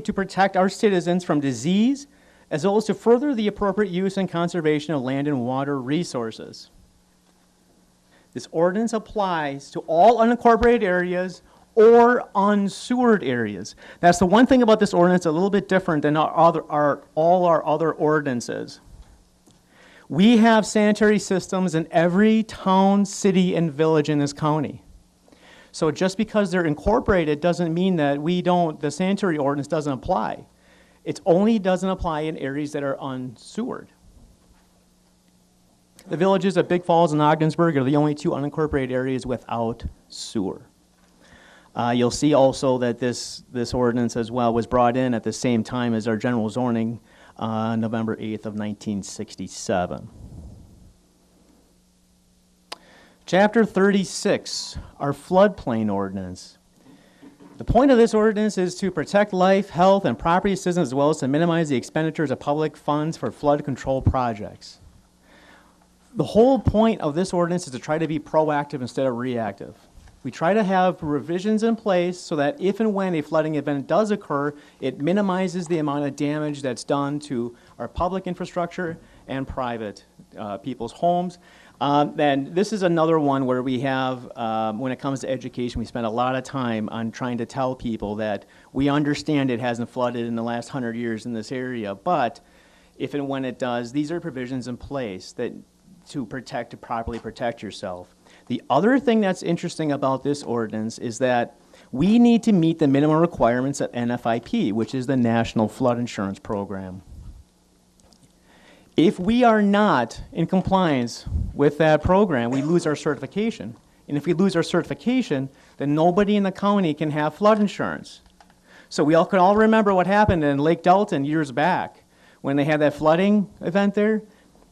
protect our citizens from disease, as well as to further the appropriate use and conservation of land and water resources. This ordinance applies to all unincorporated areas or unsewered areas. That's the one thing about this ordinance a little bit different than all our other ordinances. We have sanitary systems in every town, city, and village in this county. So just because they're incorporated doesn't mean that the sanitary ordinance doesn't apply. It only doesn't apply in areas that are unsewered. The villages of Big Falls and Ogdensburg are the only two unincorporated areas without sewer. You'll see also that this ordinance as well was brought in at the same time as our general zoning on November 8th of 1967. Chapter 36, our floodplain ordinance. The point of this ordinance is to protect life, health, and property citizens, as well as to minimize the expenditures of public funds for flood control projects. The whole point of this ordinance is to try to be proactive instead of reactive. We try to have revisions in place so that if and when a flooding event does occur, it minimizes the amount of damage that's done to our public infrastructure and private people's homes. And this is another one where we have, when it comes to education, we spend a lot of time on trying to tell people that we understand it hasn't flooded in the last 100 years in this area, but if and when it does, these are provisions in place that to properly protect yourself. The other thing that's interesting about this ordinance is that we need to meet the minimum requirements of NFIP, which is the National Flood Insurance Program. If we are not in compliance with that program, we lose our certification. And if we lose our certification, then nobody in the county can have flood insurance. So we can all remember what happened in Lake Delton years back when they had that flooding event there.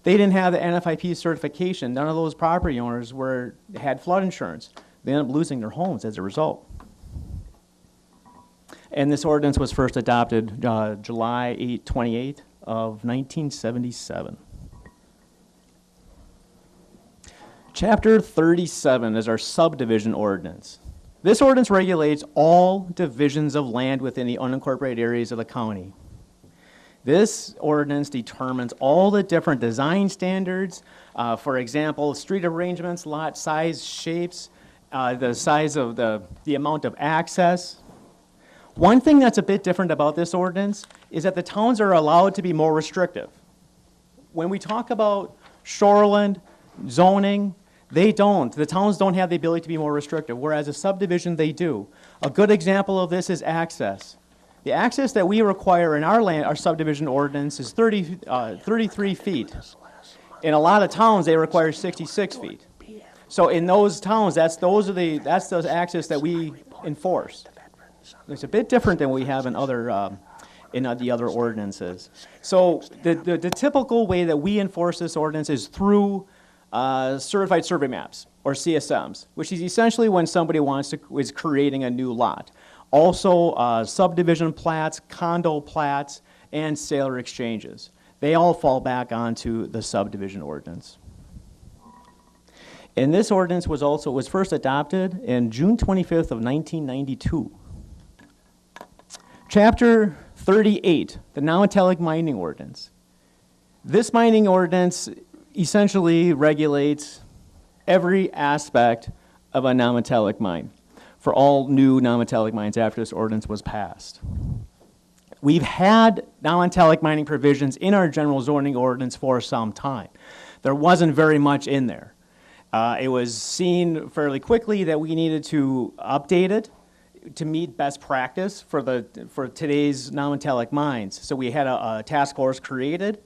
They didn't have the NFIP certification. None of those property owners had flood insurance. They ended up losing their homes as a result. And this ordinance was first adopted July 28th of 1977. Chapter 37 is our subdivision ordinance. This ordinance regulates all divisions of land within the unincorporated areas of the county. This ordinance determines all the different design standards, for example, street arrangements, lot size, shapes, the size of the amount of access. One thing that's a bit different about this ordinance is that the towns are allowed to be more restrictive. When we talk about shoreland, zoning, they don't. The towns don't have the ability to be more restrictive, whereas a subdivision, they do. A good example of this is access. The access that we require in our subdivision ordinance is 33 feet. In a lot of towns, they require 66 feet. So in those towns, that's the access that we enforce. It's a bit different than we have in the other ordinances. So the typical way that we enforce this ordinance is through certified survey maps, or CSMs, which is essentially when somebody is creating a new lot. Also, subdivision plats, condo plats, and sailor exchanges. They all fall back onto the subdivision ordinance. And this ordinance was first adopted in June 25th of 1992. Chapter 38, the non-metallic mining ordinance. This mining ordinance essentially regulates every aspect of a non-metallic mine for all new non-metallic mines after this ordinance was passed. We've had non-metallic mining provisions in our general zoning ordinance for some time. There wasn't very much in there. It was seen fairly quickly that we needed to update it to meet best practice for today's non-metallic mines. So we had a task force created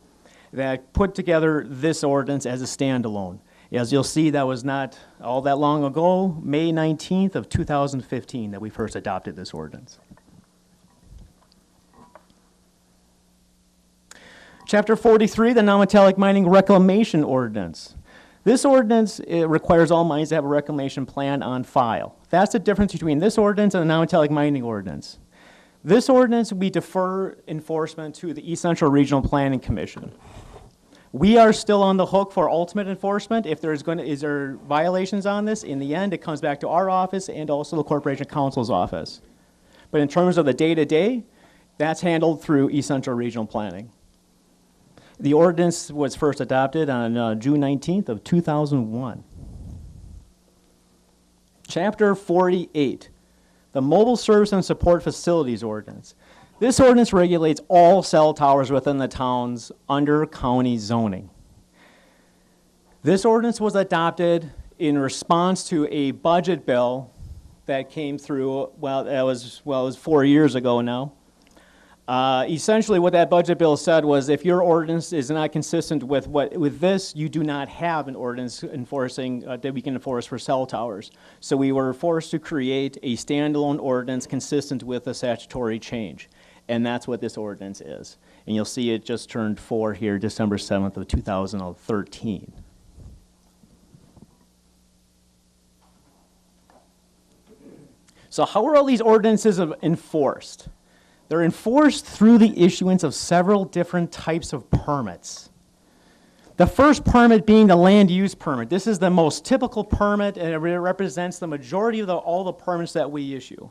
that put together this ordinance as a standalone. As you'll see, that was not all that long ago, May 19th of 2015, that we first adopted this ordinance. Chapter 43, the non-metallic mining reclamation ordinance. This ordinance requires all mines to have a reclamation plan on file. That's the difference between this ordinance and the non-metallic mining ordinance. This ordinance, we defer enforcement to the East Central Regional Planning Commission. We are still on the hook for ultimate enforcement. If is there violations on this, in the end, it comes back to our office and also the Corporation Counsel's office. But in terms of the day-to-day, that's handled through East Central Regional Planning. The ordinance was first adopted on June 19th of 2001. Chapter 48, the Mobile Service and Support Facilities Ordinance. This ordinance regulates all cell towers within the towns under county zoning. This ordinance was adopted in response to a budget bill that came through, it was 4 years ago now. Essentially, what that budget bill said was, if your ordinance is not consistent with this, you do not have an ordinance enforcing that we can enforce for cell towers. So we were forced to create a standalone ordinance consistent with the statutory change, and that's what this ordinance is. And you'll see it just turned 4 here, December 7th of 2013. So how are all these ordinances enforced? They're enforced through the issuance of several different types of permits. The first permit being the land use permit. This is the most typical permit, and it represents the majority of all the permits that we issue.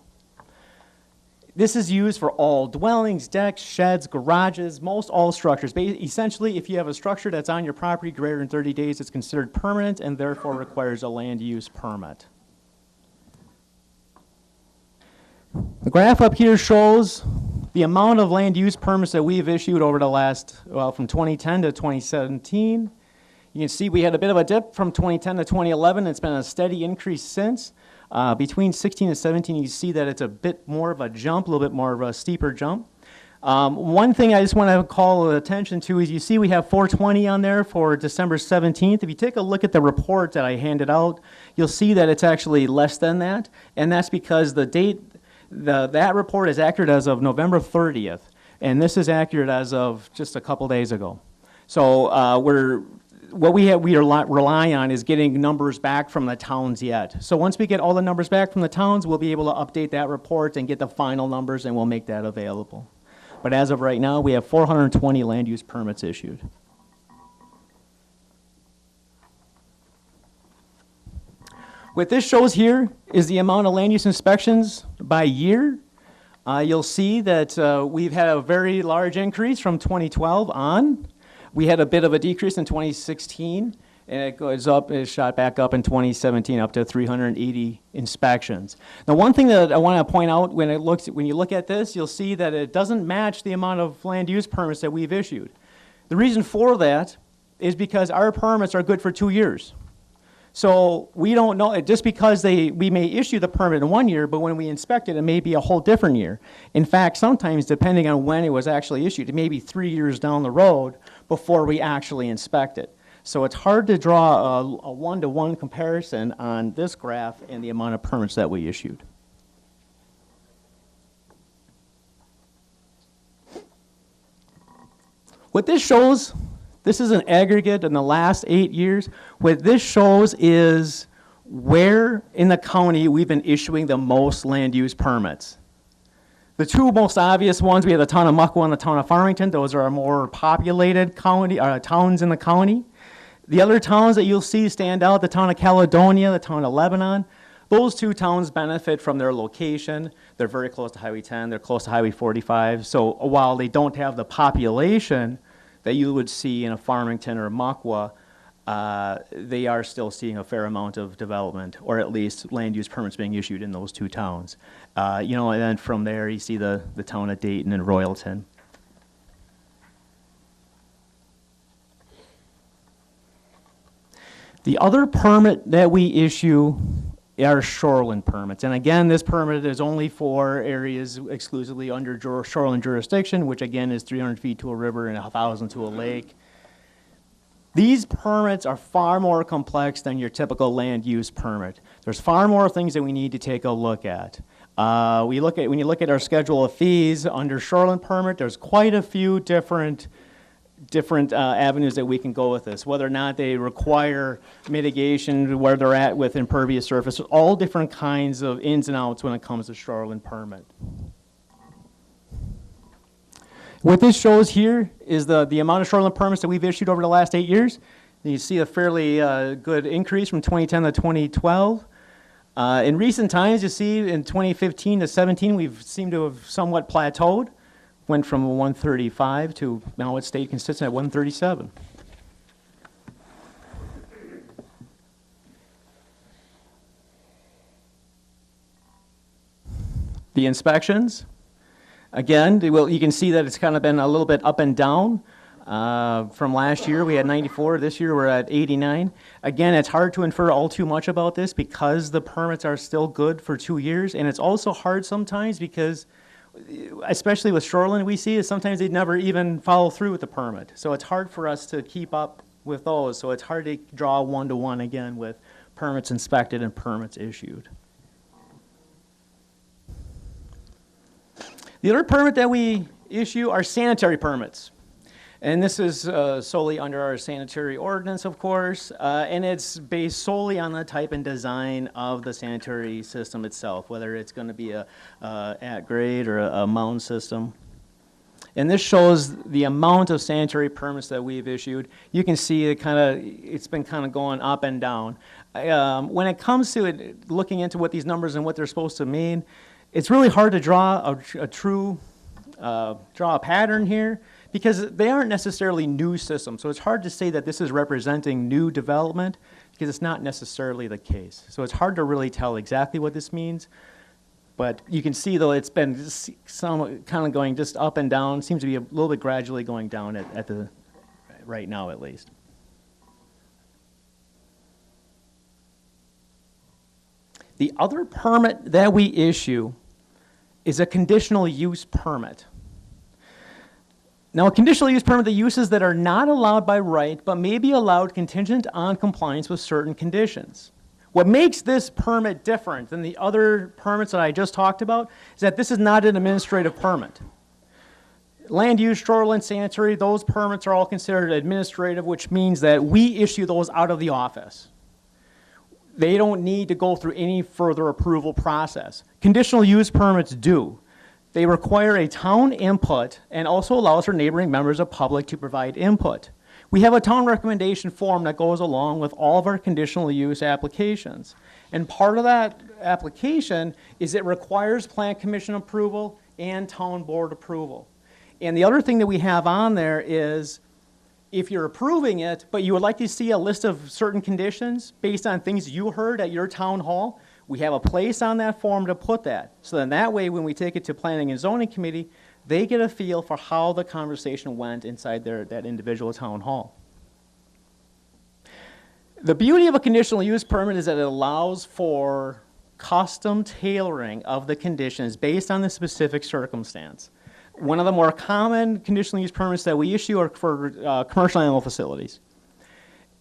This is used for all dwellings, decks, sheds, garages, most all structures. Essentially, if you have a structure that's on your property greater than 30 days, it's considered permanent and therefore requires a land use permit. The graph up here shows the amount of land use permits that we've issued over the last, from 2010 to 2017. You can see we had a bit of a dip from 2010 to 2011. It's been a steady increase since. Between 16 and 17, you see that it's a bit more of a jump, a little bit more of a steeper jump. One thing I just want to call attention to is you see we have 420 on there for December 17th. If you take a look at the report that I handed out, you'll see that it's actually less than that, and that's because the date, that report is accurate as of November 30th, and this is accurate as of just a couple days ago. So what we rely on is getting numbers back from the towns yet. So once we get all the numbers back from the towns, we'll be able to update that report and get the final numbers, and we'll make that available. But as of right now, we have 420 land use permits issued. What this shows here is the amount of land use inspections by year. You'll see that we've had a very large increase from 2012 on. We had a bit of a decrease in 2016, and it goes up, it shot back up in 2017 up to 380 inspections. Now, one thing that I want to point out when you look at this, you'll see that it doesn't match the amount of land use permits that we've issued. The reason for that is because our permits are good for 2 years. So we don't know, just because we may issue the permit in 1 year, but when we inspect it, it may be a whole different year. In fact, sometimes, depending on when it was actually issued, it may be 3 years down the road before we actually inspect it. So it's hard to draw a one-to-one comparison on this graph and the amount of permits that we issued. What this shows, this is an aggregate in the last 8 years. What this shows is where in the county we've been issuing the most land use permits. The two most obvious ones, we have the town of Muckwa and the town of Farmington. Those are our more populated towns in the county. The other towns that you'll see stand out, the town of Caledonia, the town of Lebanon. Those two towns benefit from their location. They're very close to Highway 10. They're close to Highway 45. So while they don't have the population that you would see in a Farmington or a Muckwa, they are still seeing a fair amount of development, or at least land use permits being issued in those two towns. And then from there you see the town of Dayton and Royalton. The other permit that we issue are shoreline permits. And again, this permit is only for areas exclusively under shoreline jurisdiction, which again is 300 feet to a river and 1,000 to a lake. These permits are far more complex than your typical land use permit. There's far more things that we need to take a look at. When you look at our schedule of fees under shoreline permit, there's quite a few different avenues that we can go with this, whether or not they require mitigation, where they're at with impervious surface, all different kinds of ins and outs when it comes to shoreline permit. What this shows here is the amount of shoreline permits that we've issued over the last 8 years. You see a fairly good increase from 2010 to 2012. In recent times, you see in 2015 to 17, we've seemed to have somewhat plateaued. went from 135 to now it stayed consistent at 137. The inspections, again, you can see that it's kind of been a little bit up and down. From last year, we had 94. This year, we're at 89. Again, it's hard to infer all too much about this because the permits are still good for 2 years. And it's also hard sometimes because, especially with shoreline, we see is sometimes they never even follow through with the permit. So it's hard for us to keep up with those. So it's hard to draw one-to-one again with permits inspected and permits issued. The other permit that we issue are sanitary permits. And this is solely under our sanitary ordinance, of course, and it's based solely on the type and design of the sanitary system itself, whether it's going to be a at-grade or a mound system. And this shows the amount of sanitary permits that we've issued. You can see it's been kind of going up and down. When it comes to it, looking into what these numbers and what they're supposed to mean, it's really hard to draw a pattern here, because they aren't necessarily new systems. So it's hard to say that this is representing new development, because it's not necessarily the case. So it's hard to really tell exactly what this means. But you can see, though, it's been some kind of going just up and down. Seems to be a little bit gradually going down at the right now, at least. The other permit that we issue is a conditional use permit. Now, a conditional use permit, the uses that are not allowed by right, but may be allowed contingent on compliance with certain conditions. What makes this permit different than the other permits that I just talked about is that this is not an administrative permit. Land use, shoreline, sanitary, those permits are all considered administrative, which means that we issue those out of the office. They don't need to go through any further approval process. Conditional use permits do. They require a town input and also allows for neighboring members of public to provide input. We have a town recommendation form that goes along with all of our conditional use applications. And part of that application is it requires Plan Commission approval and town board approval. And the other thing that we have on there is if you're approving it, but you would like to see a list of certain conditions based on things you heard at your town hall, we have a place on that form to put that. So then that way, when we take it to Planning and Zoning Committee, they get a feel for how the conversation went inside that individual town hall. The beauty of a conditional use permit is that it allows for custom tailoring of the conditions based on the specific circumstance. One of the more common conditional use permits that we issue are for commercial animal facilities.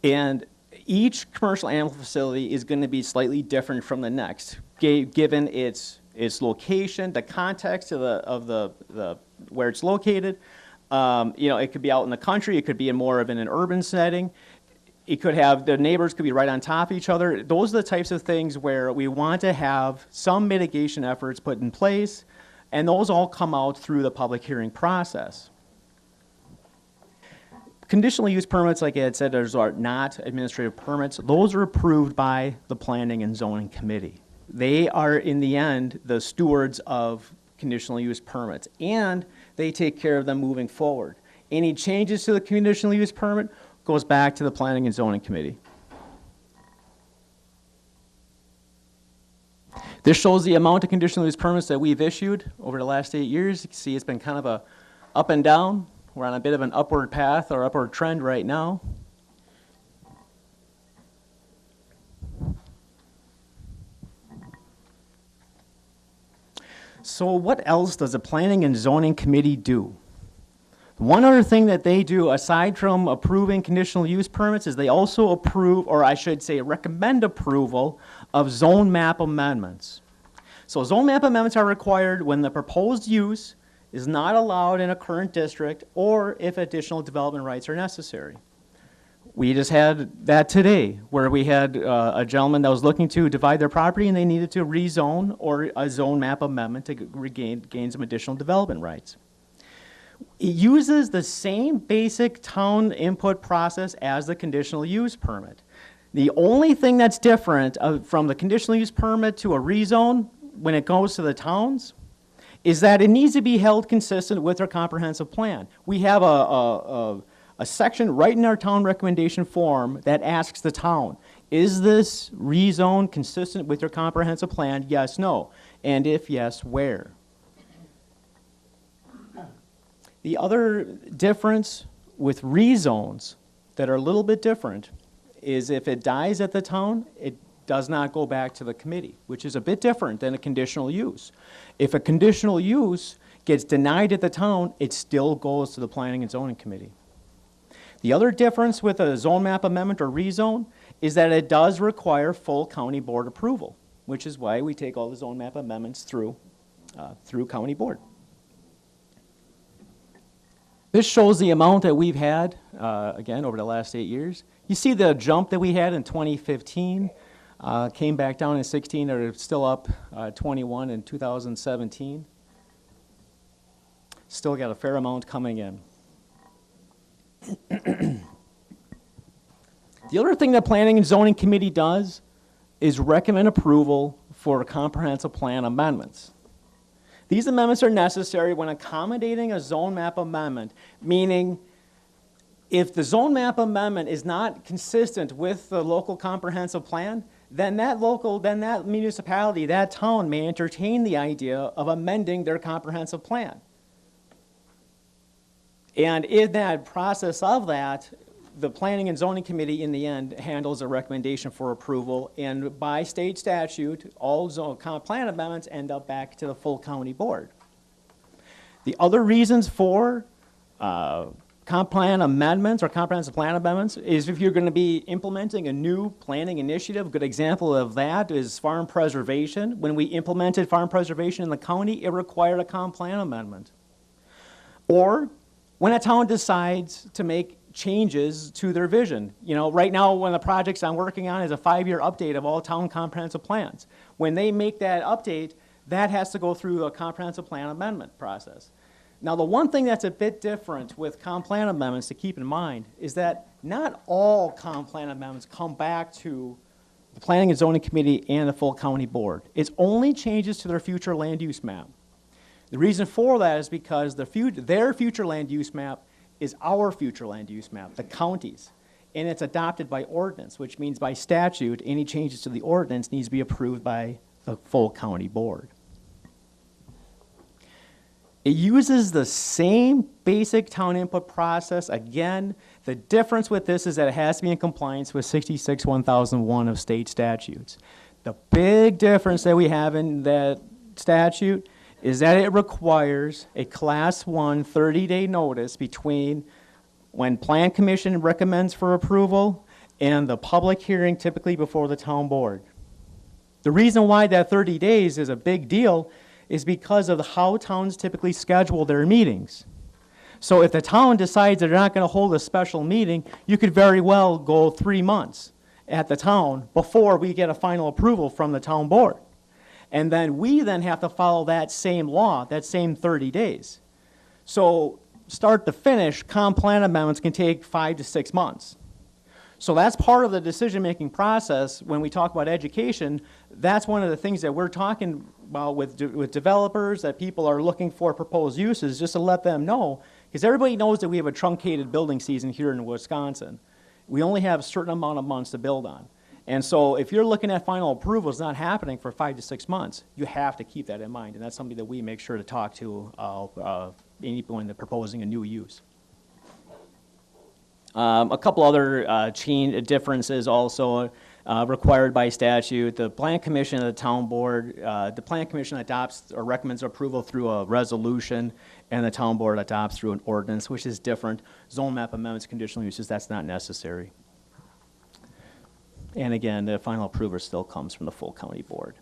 And each commercial animal facility is going to be slightly different from the next, given its location, the context of the where it's located. It could be out in the country. It could be in more of an urban setting. It could have, the neighbors could be right on top of each other. Those are the types of things where we want to have some mitigation efforts put in place, and those all come out through the public hearing process. Conditional use permits, like I had said, those are not administrative permits. Those are approved by the Planning and Zoning Committee. They are, in the end, the stewards of conditional use permits, and they take care of them moving forward. Any changes to the conditional use permit goes back to the Planning and Zoning Committee. This shows the amount of conditional use permits that we've issued over the last 8 years. You can see it's been kind of a up and down. We're on a bit of an upward path or upward trend right now. So what else does the Planning and Zoning Committee do? One other thing that they do, aside from approving conditional use permits, is they also approve, or I should say recommend approval, of zone map amendments. So zone map amendments are required when the proposed use is not allowed in a current district or if additional development rights are necessary. We just had that today, where we had a gentleman that was looking to divide their property and they needed to rezone or a zone map amendment to gain some additional development rights. It uses the same basic town input process as the conditional use permit. The only thing that's different from the conditional use permit to a rezone when it goes to the towns is that it needs to be held consistent with our comprehensive plan. We have a section right in our town recommendation form that asks the town, is this rezone consistent with your comprehensive plan? Yes, no. And if yes, where? The other difference with rezones that are a little bit different is if it dies at the town, it does not go back to the committee, which is a bit different than a conditional use. If a conditional use gets denied at the town, it still goes to the Planning and Zoning Committee. The other difference with a zone map amendment or rezone is that it does require full county board approval, which is why we take all the zone map amendments through county board. This shows the amount that we've had, again, over the last 8 years. You see the jump that we had in 2015, came back down in 16, or still up 21 in 2017. Still got a fair amount coming in. The other thing that Planning and Zoning Committee does is recommend approval for comprehensive plan amendments. These amendments are necessary when accommodating a zone map amendment, meaning if the zone map amendment is not consistent with the local comprehensive plan, then that municipality, that town may entertain the idea of amending their comprehensive plan. And in that process of that, the Planning and Zoning Committee in the end handles a recommendation for approval, and by state statute, all zone plan amendments end up back to the full county board. The other reasons for comp plan amendments or comprehensive plan amendments is if you're going to be implementing a new planning initiative. A good example of that is farm preservation. When we implemented farm preservation in the county, it required a comp plan amendment. Or when a town decides to make changes to their vision. You know, right now, one of the projects I'm working on is a 5-year update of all town comprehensive plans. When they make that update, that has to go through a comprehensive plan amendment process. Now, the one thing that's a bit different with comp plan amendments to keep in mind is that not all comp plan amendments come back to the Planning and Zoning Committee and the full county board. It's only changes to their future land use map. The reason for that is because their future land use map is our future land use map, the county's, and it's adopted by ordinance, which means by statute, any changes to the ordinance needs to be approved by the full county board. It uses the same basic town input process. Again, the difference with this is that it has to be in compliance with 66-1001 of state statutes. The big difference that we have in that statute is that it requires a Class 1 30-day notice between when Plan Commission recommends for approval and the public hearing, typically before the town board. The reason why that 30 days is a big deal is because of how towns typically schedule their meetings. So if the town decides they're not going to hold a special meeting, you could very well go 3 months at the town before we get a final approval from the town board. And then we then have to follow that same law, that same 30 days. So start to finish, comp plan amendments can take 5 to 6 months. So that's part of the decision-making process when we talk about education. That's one of the things that we're talking about with developers, that people are looking for proposed uses, just to let them know, because everybody knows that we have a truncated building season here in Wisconsin. We only have a certain amount of months to build on. And so if you're looking at final approvals not happening for 5 to 6 months, you have to keep that in mind. And that's something that we make sure to talk to anyone that's proposing a new use. A couple other differences also required by statute. The Plan Commission and the Town Board, the Plan Commission adopts or recommends approval through a resolution, and the Town Board adopts through an ordinance, which is different. Zone map amendments, conditional uses, that's not necessary. And again, the final approval still comes from the full county board.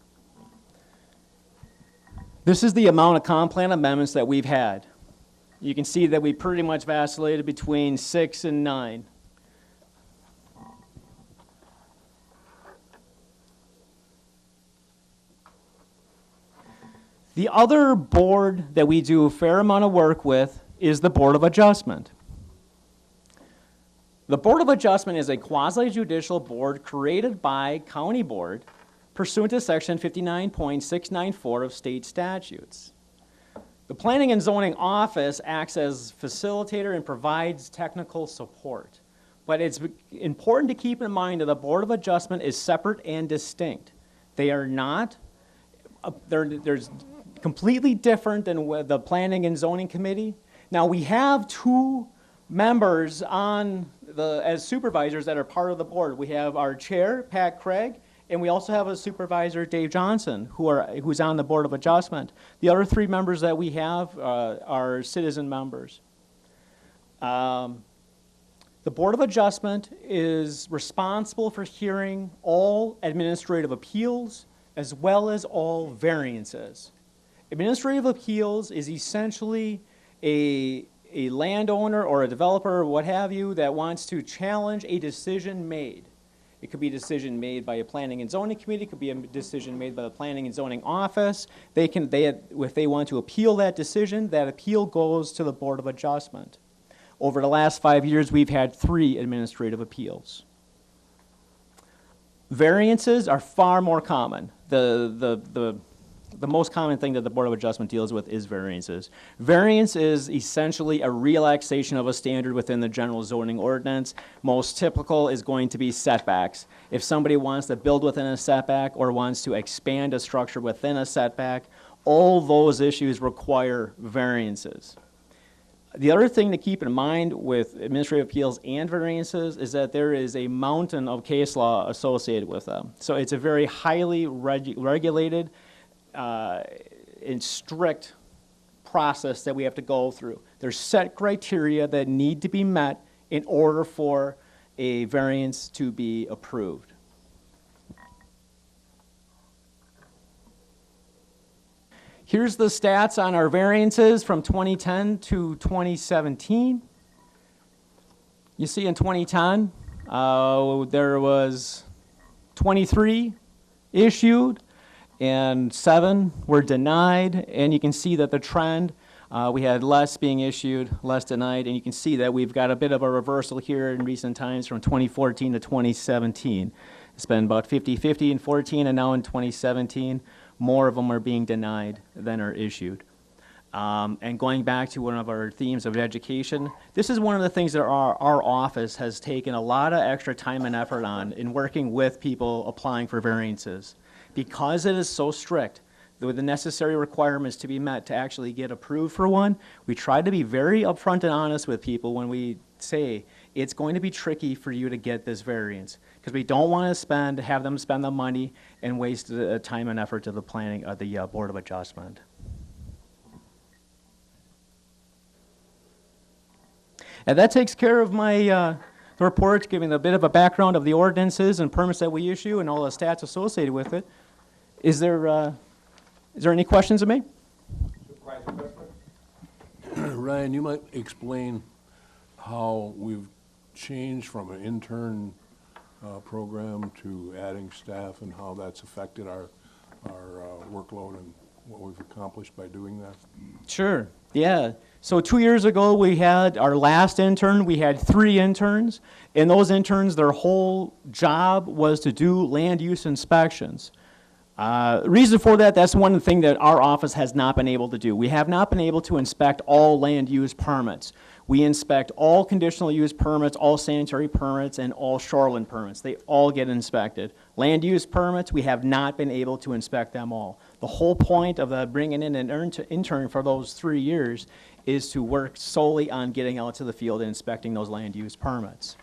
This is the amount of comp plan amendments that we've had. You can see that we pretty much vacillated between 6 and 9. The other board that we do a fair amount of work with is the Board of Adjustment. The Board of Adjustment is a quasi-judicial board created by County Board pursuant to Section 59.694 of state statutes. The Planning and Zoning Office acts as facilitator and provides technical support. But it's important to keep in mind that the Board of Adjustment is separate and distinct. They are not, they're completely different than the Planning and Zoning Committee. Now, we have two members on as supervisors that are part of the board. We have our chair, Pat Craig, and we also have a supervisor, Dave Johnson, who's on the Board of Adjustment. The other three members that we have are citizen members. The Board of Adjustment is responsible for hearing all administrative appeals as well as all variances. Administrative appeals is essentially a landowner or a developer or what have you that wants to challenge a decision made. It could be a decision made by a Planning and Zoning Committee. It could be a decision made by the Planning and Zoning Office. If they want to appeal that decision, that appeal goes to the Board of Adjustment. Over the last 5 years, we've had 3 administrative appeals. Variances are far more common. The most common thing that the Board of Adjustment deals with is variances. Variance is essentially a relaxation of a standard within the general zoning ordinance. Most typical is going to be setbacks. If somebody wants to build within a setback or wants to expand a structure within a setback, all those issues require variances. The other thing to keep in mind with administrative appeals and variances is that there is a mountain of case law associated with them. So it's a very highly regulated and strict process that we have to go through. There's set criteria that need to be met in order for a variance to be approved. Here's the stats on our variances from 2010 to 2017. You see in 2010, there was 23 issued and 7 were denied, and you can see that the trend, we had less being issued, less denied, and you can see that we've got a bit of a reversal here in recent times from 2014 to 2017. It's been about 50-50 in 14, and now in 2017, more of them are being denied than are issued. And going back to one of our themes of education, this is one of the things that our office has taken a lot of extra time and effort on in working with people applying for variances. Because it is so strict, with the necessary requirements to be met to actually get approved for one, we try to be very upfront and honest with people when we say it's going to be tricky for you to get this variance, because we don't want to have them spend the money and waste the time and effort of the Board of Adjustment. And that takes care of my the report, giving a bit of a background of the ordinances and permits that we issue and all the stats associated with it. Is there any questions of me? Ryan, you might explain how we've changed from an intern program to adding staff and how that's affected our workload and what we've accomplished by doing that? Sure, yeah. So 2 years ago, we had our last intern. We had 3 interns, and those interns, their whole job was to do land use inspections. Reason for that, that's one thing that our office has not been able to do. We have not been able to inspect all land use permits. We inspect all conditional use permits, all sanitary permits, and all shoreline permits. They all get inspected. Land use permits, we have not been able to inspect them all. The whole point of bringing in an intern for those 3 years is to work solely on getting out to the field and inspecting those land use permits.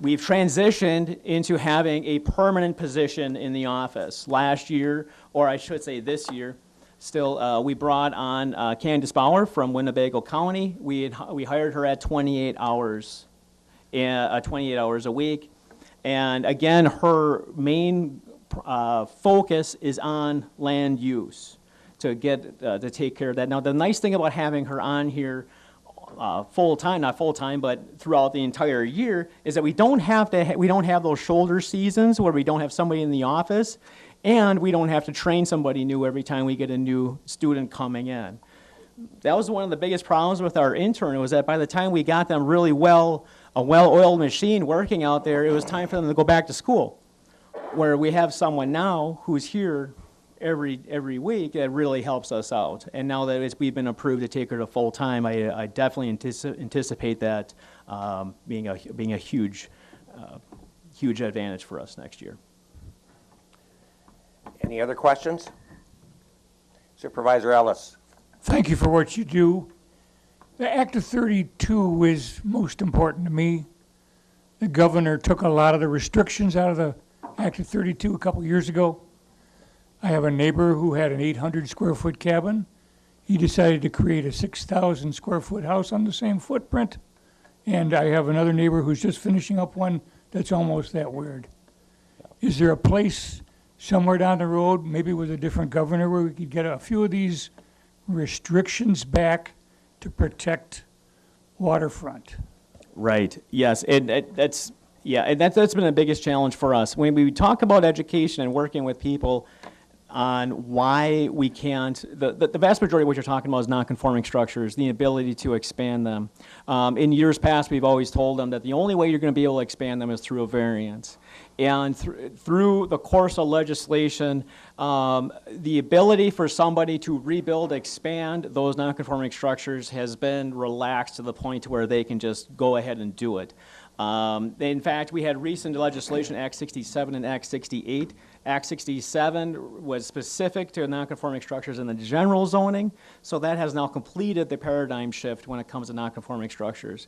We've transitioned into having a permanent position in the office. Last year, or I should say this year, we brought on Candace Bauer from Winnebago County. We hired her at 28 hours a week. And again, her main focus is on land use to take care of that. Now, the nice thing about having her on here full-time, not full-time, but throughout the entire year, is that we don't have those shoulder seasons where we don't have somebody in the office, and we don't have to train somebody new every time we get a new student coming in. That was one of the biggest problems with our intern, was that by the time we got them really a well-oiled machine working out there, it was time for them to go back to school. Where we have someone now who's here every week, that really helps us out. And now that we've been approved to take her to full-time, I definitely anticipate that being a huge advantage for us next year. Any other questions? Supervisor Ellis. Thank you for what you do. The Act of 32 is most important to me. The governor took a lot of the restrictions out of the Act of 32 a couple years ago. I have a neighbor who had an 800 square foot cabin. He decided to create a 6,000 square foot house on the same footprint. And I have another neighbor who's just finishing up one that's almost that weird. Is there a place somewhere down the road, maybe with a different governor, where we could get a few of these restrictions back to protect waterfront? Right. Yes. And that's been the biggest challenge for us. When we talk about education and working with people on why we can't, the vast majority of what you're talking about is non-conforming structures, the ability to expand them. In years past, we've always told them that the only way you're going to be able to expand them is through a variance. And through the course of legislation, the ability for somebody to rebuild, expand those non-conforming structures has been relaxed to the point to where they can just go ahead and do it. In fact, we had recent legislation, Act 67 and Act 68. Act 67 was specific to non-conforming structures in the general zoning, so that has now completed the paradigm shift when it comes to non-conforming structures.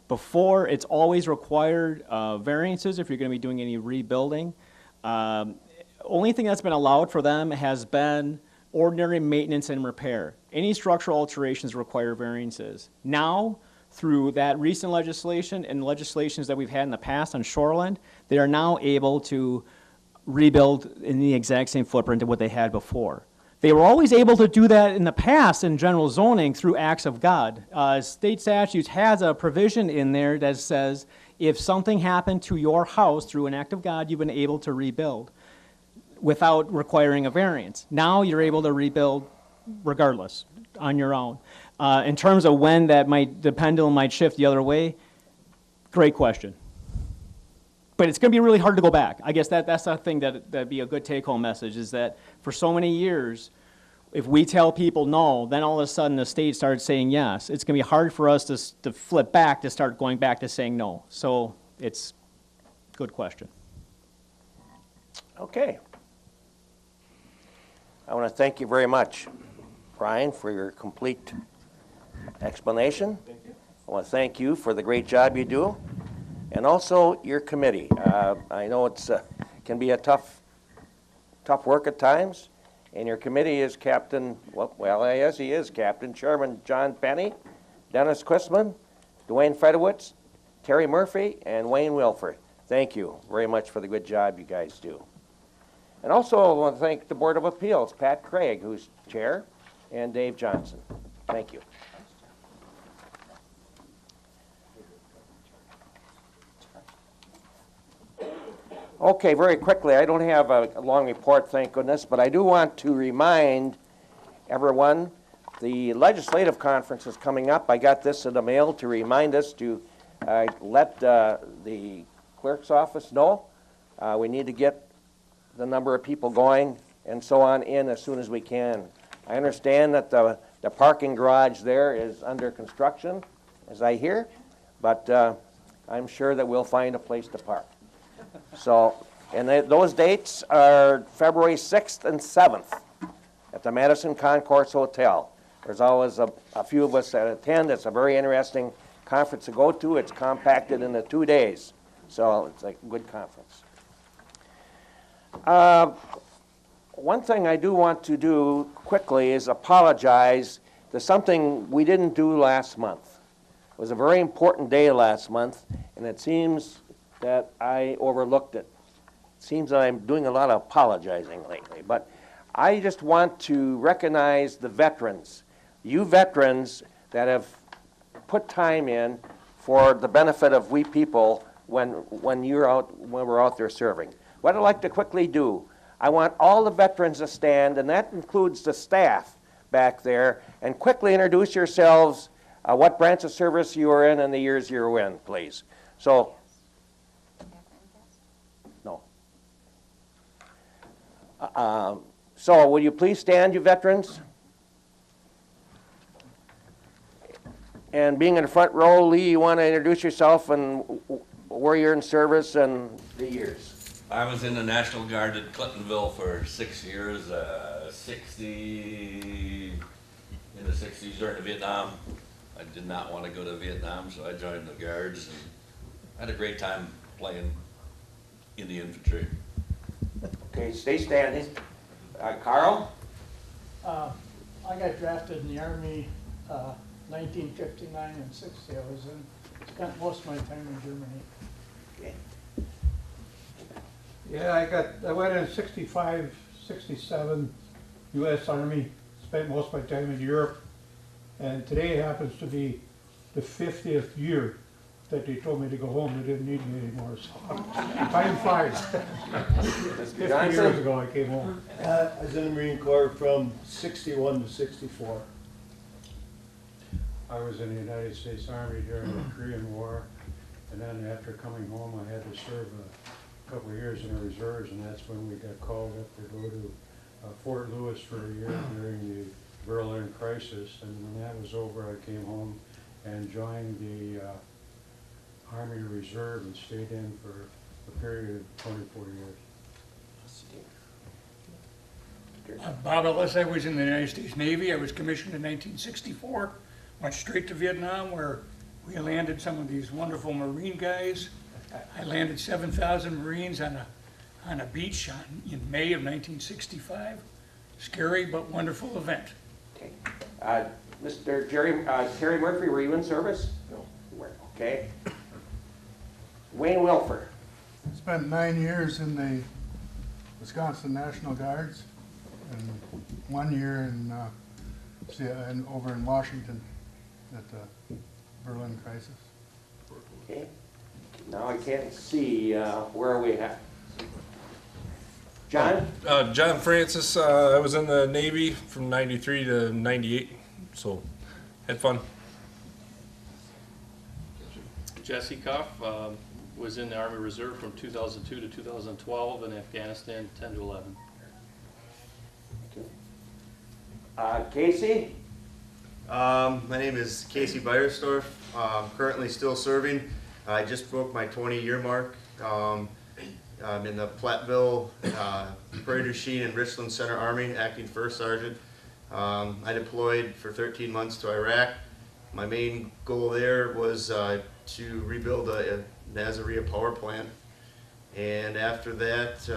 Before, it's always required variances if you're going to be doing any rebuilding. Only thing that's been allowed for them has been ordinary maintenance and repair. Any structural alterations require variances. Now, through that recent legislation and legislations that we've had in the past on shoreland, they are now able to rebuild in the exact same footprint of what they had before. They were always able to do that in the past in general zoning through acts of God. State statutes has a provision in there that says if something happened to your house through an act of God, you've been able to rebuild without requiring a variance. Now you're able to rebuild regardless on your own. In terms of when the pendulum might shift the other way, great question. But it's going to be really hard to go back. I guess that's the thing that'd be a good take-home message, is that for so many years, if we tell people no, then all of a sudden the state starts saying yes. It's going to be hard for us to flip back, to start going back to saying no. So it's a good question. Okay. I want to thank you very much, Brian, for your complete explanation. Thank you. I want to thank you for the great job you do, and also your committee. I know it's can be a tough work at times, and your committee is Captain, well, yes, he is Captain Chairman John Penny, Dennis Quistman, Dwayne Fedowitz, Terry Murphy, and Wayne Wilford. Thank you very much for the good job you guys do. And also I want to thank the Board of Appeals, Pat Craig, who's chair, and Dave Johnson. Thank you. Okay, very quickly, I don't have a long report, thank goodness, but I do want to remind everyone the legislative conference is coming up. I got this in the mail to remind us to let the clerk's office know. We need to get the number of people going and so on in as soon as we can. I understand that the parking garage there is under construction, as I hear, but I'm sure that we'll find a place to park. So, and those dates are February 6th and 7th at the Madison Concourse Hotel. There's always a few of us that attend. It's a very interesting conference to go to. It's compacted into 2 days, so it's a good conference. One thing I do want to do quickly is apologize to something we didn't do last month. It was a very important day last month, and it seems that I overlooked it. It seems that I'm doing a lot of apologizing lately, but I just want to recognize the veterans, you veterans that have put time in for the benefit of we people when we're out there serving. What I'd like to quickly do, I want all the veterans to stand, and that includes the staff back there, and quickly introduce yourselves, what branch of service you were in and the years you were in, please. So, no. So will you please stand, you veterans? And being in the front row, Lee, you want to introduce yourself and where you're in service and the years? I was in the National Guard at Clintonville for 6 years, in the 60s during the Vietnam. I did not want to go to Vietnam, so I joined the Guards and had a great time playing in the infantry. Okay, stay standing. Carl? I got drafted in the Army 1959 and 60. I was spent most of my time in Germany. Okay. Yeah, I went in 65, 67, U.S. Army, spent most of my time in Europe, and today happens to be the 50th year that they told me to go home. They didn't need me anymore, so time flies. 50 years ago I came home. I was in the Marine Corps from 61 to 64. I was in the United States Army during the Korean War, and then after coming home I had to serve a couple of years in the reserves, and that's when we got called up to go to Fort Lewis for a year during the Berlin crisis, and when that was over I came home and joined the Army Reserve and stayed in for a period of 24 years. Bob Ellis, I was in the United States Navy. I was commissioned in 1964. Went straight to Vietnam, where we landed some of these wonderful Marine guys. I landed 7,000 Marines on a beach in May of 1965. Scary but wonderful event. Okay. Mr. Terry Murphy, were you in service? No. Okay. Wayne Wilfer. Spent 9 years in the Wisconsin National Guards and 1 year over in Washington at the Berlin crisis. Okay. Now I can't see where are we at. John? John Francis. I was in the Navy from 93 to 98, so had fun. Jesse Cuff was in the Army Reserve from 2002 to 2012, and Afghanistan 10 to 11. Casey? My name is Casey Beiersdorf. I'm currently still serving. I just broke my 20-year mark. I'm in the Platteville, Prairie du Chien, and Richland Center Army, acting first sergeant. I deployed for 13 months to Iraq. My main goal there was to rebuild a Nasiriyah power plant. And after that,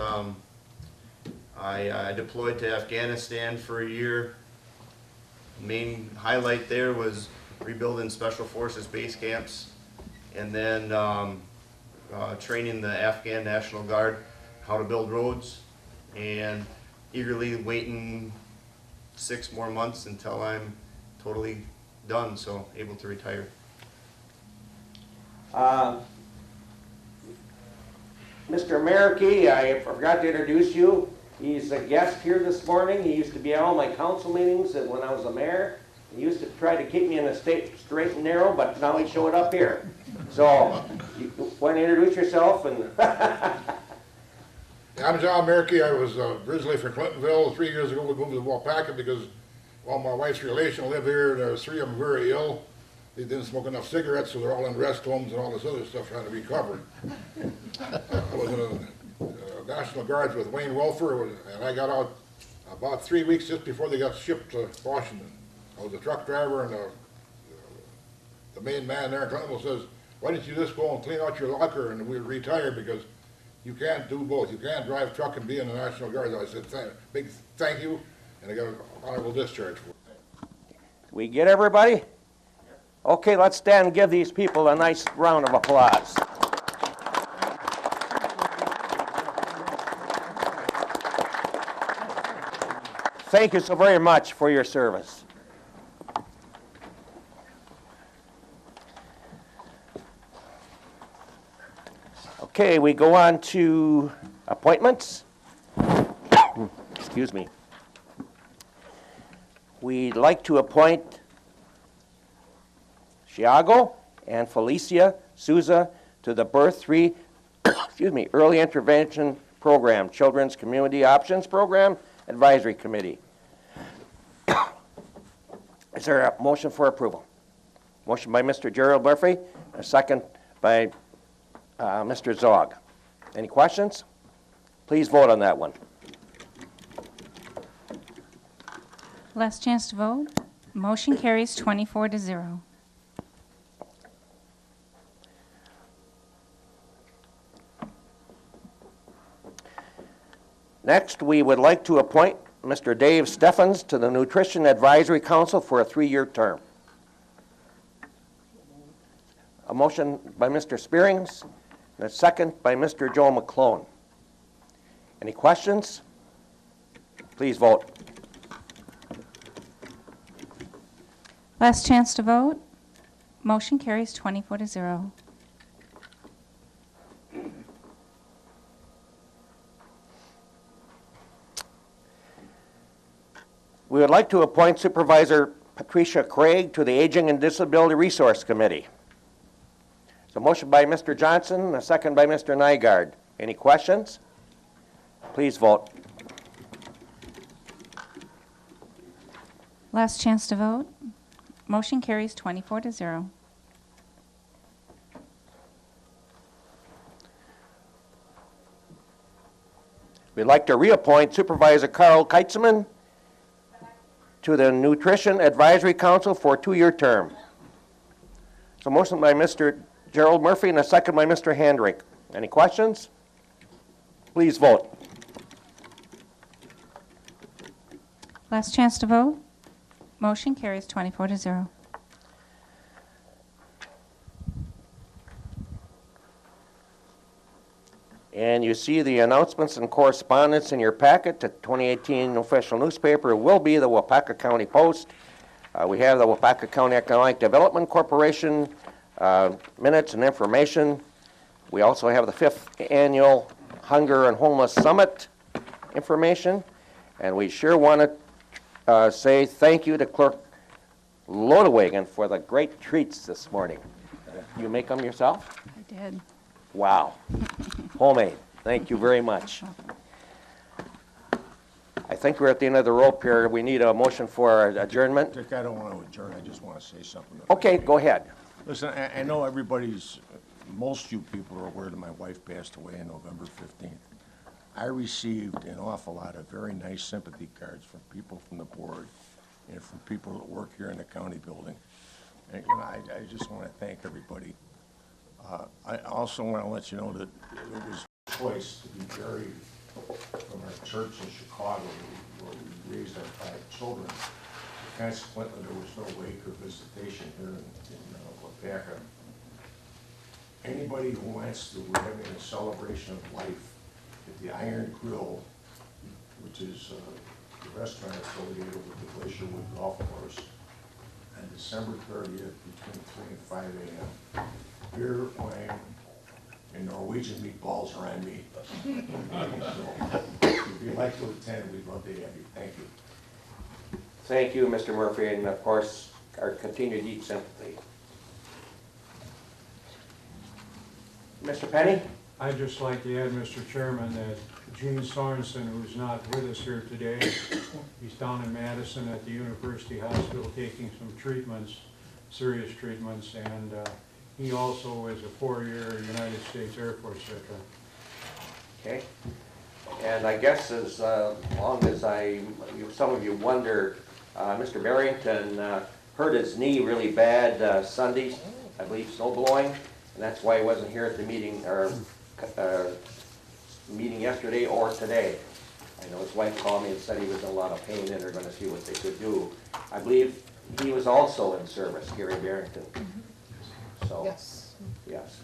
I deployed to Afghanistan for a year. Main highlight there was rebuilding Special Forces base camps, and then training the Afghan National Guard how to build roads, and eagerly waiting 6 more months until I'm totally done, so able to retire. Mr. Merrickey, I forgot to introduce you. He's a guest here this morning. He used to be at all my council meetings and when I was a mayor. He used to try to keep me in a straight and narrow, but now he showed up here. So, you want to introduce yourself? And I'm John Merrickey. I was originally from Clintonville. 3 years ago we moved to Waupaca because all my wife's relations live here. There's 3 of them very ill. They didn't smoke enough cigarettes, so they're all in rest homes and all this other stuff trying to be covered. I was in the National Guards with Wayne Wilfer, and I got out about 3 weeks just before they got shipped to Washington. I was a truck driver, and the main man there in Clintonville says, "Why didn't you just go and clean out your locker and we'll retire, because you can't do both. You can't drive truck and be in the National Guard." I said, big thank you, and I got an honorable discharge for it. we get everybody? Okay, let's stand and give these people a nice round of applause. Thank you so very much for your service. Okay, we go on to appointments. Excuse me. We'd like to appoint Chiago and Felicia Souza to the Birth 3 Early Intervention Program, Children's Community Options Program, Advisory Committee. Is there a motion for approval? Motion by Mr. Gerald Murphy, a second by Mr. Zog. Any questions? Please vote on that one. Last chance to vote. Motion carries 24-0. Next, we would like to appoint Mr. Dave Steffens to the Nutrition Advisory Council for a 3-year term. A motion by Mr. Spearings, and a second by Mr. Joe McClone. Any questions? Please vote. Last chance to vote. Motion carries 24-0. We would like to appoint Supervisor Patricia Craig to the Aging and Disability Resource Committee. So motion by Mr. Johnson, a second by Mr. Nygaard. Any questions? Please vote. Last chance to vote. Motion carries 24-0. We'd like to reappoint Supervisor Carl Keitzman to the Nutrition Advisory Council for a 2-year term. So motion by Mr. Gerald Murphy and a second by Mr. Handrink. Any questions? Please vote. Last chance to vote. Motion carries 24-0. And you see the announcements and correspondence in your packet. The 2018 official newspaper will be the Waupaca County Post. We have the Waupaca County Economic Development Corporation minutes and information. We also have the 5th Annual Hunger and Homeless Summit information. And we sure want to say thank you to Clerk Lodewagen for the great treats this morning. You make them yourself? I did. Wow. Homemade. Thank you very much. I think we're at the end of the rope here. We need a motion for adjournment. Dick, I don't want to adjourn, I just want to say something. Okay, go ahead. Listen, I know most of you people are aware that my wife passed away on November 15th. I received an awful lot of very nice sympathy cards from people from the board and from people that work here in the county building. And I just want to thank everybody. I also want to let you know that it was a choice to be buried from our church in Chicago where we raised our 5 children. Consequently, there was no wake or visitation here in Waupaca. Anybody who wants to, we're having a celebration of life at the Iron Grill, which is the restaurant affiliated with the Glacierwood Golf Course, on December 30th between 3 and 5 a.m. Beer, wine, and Norwegian meatballs are on me. So, if you'd like to attend, we'd love to have you. Thank you. Thank you, Mr. Murphy, and of course, our continued deep sympathy. Mr. Penny? I'd just like to add, Mr. Chairman, that Gene Sorensen, who's not with us here today, he's down in Madison at the University Hospital taking some treatments, serious treatments, and he also is a 4-year United States Air Force veteran. Okay. And I guess as long as some of you wonder, Mr. Barrington hurt his knee really bad Sunday, I believe snow blowing, and that's why he wasn't here at the meeting or meeting yesterday or today. I know his wife called me and said he was in a lot of pain and they're going to see what they could do. I believe he was also in service, Gary Barrington. So, yes.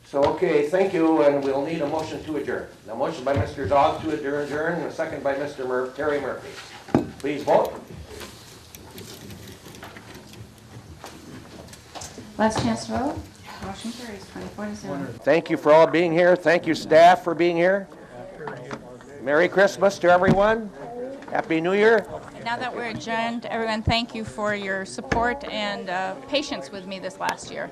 So, okay, thank you, and we'll need a motion to adjourn. A motion by Mr. Zog to adjourn, and a second by Mr. Terry Murphy. Please vote. Last chance to vote. Motion carries 24-0. Thank you for all being here. Thank you, staff, for being here. Merry Christmas to everyone. Happy New Year. Now that we're adjourned, everyone, thank you for your support and patience with me this last year.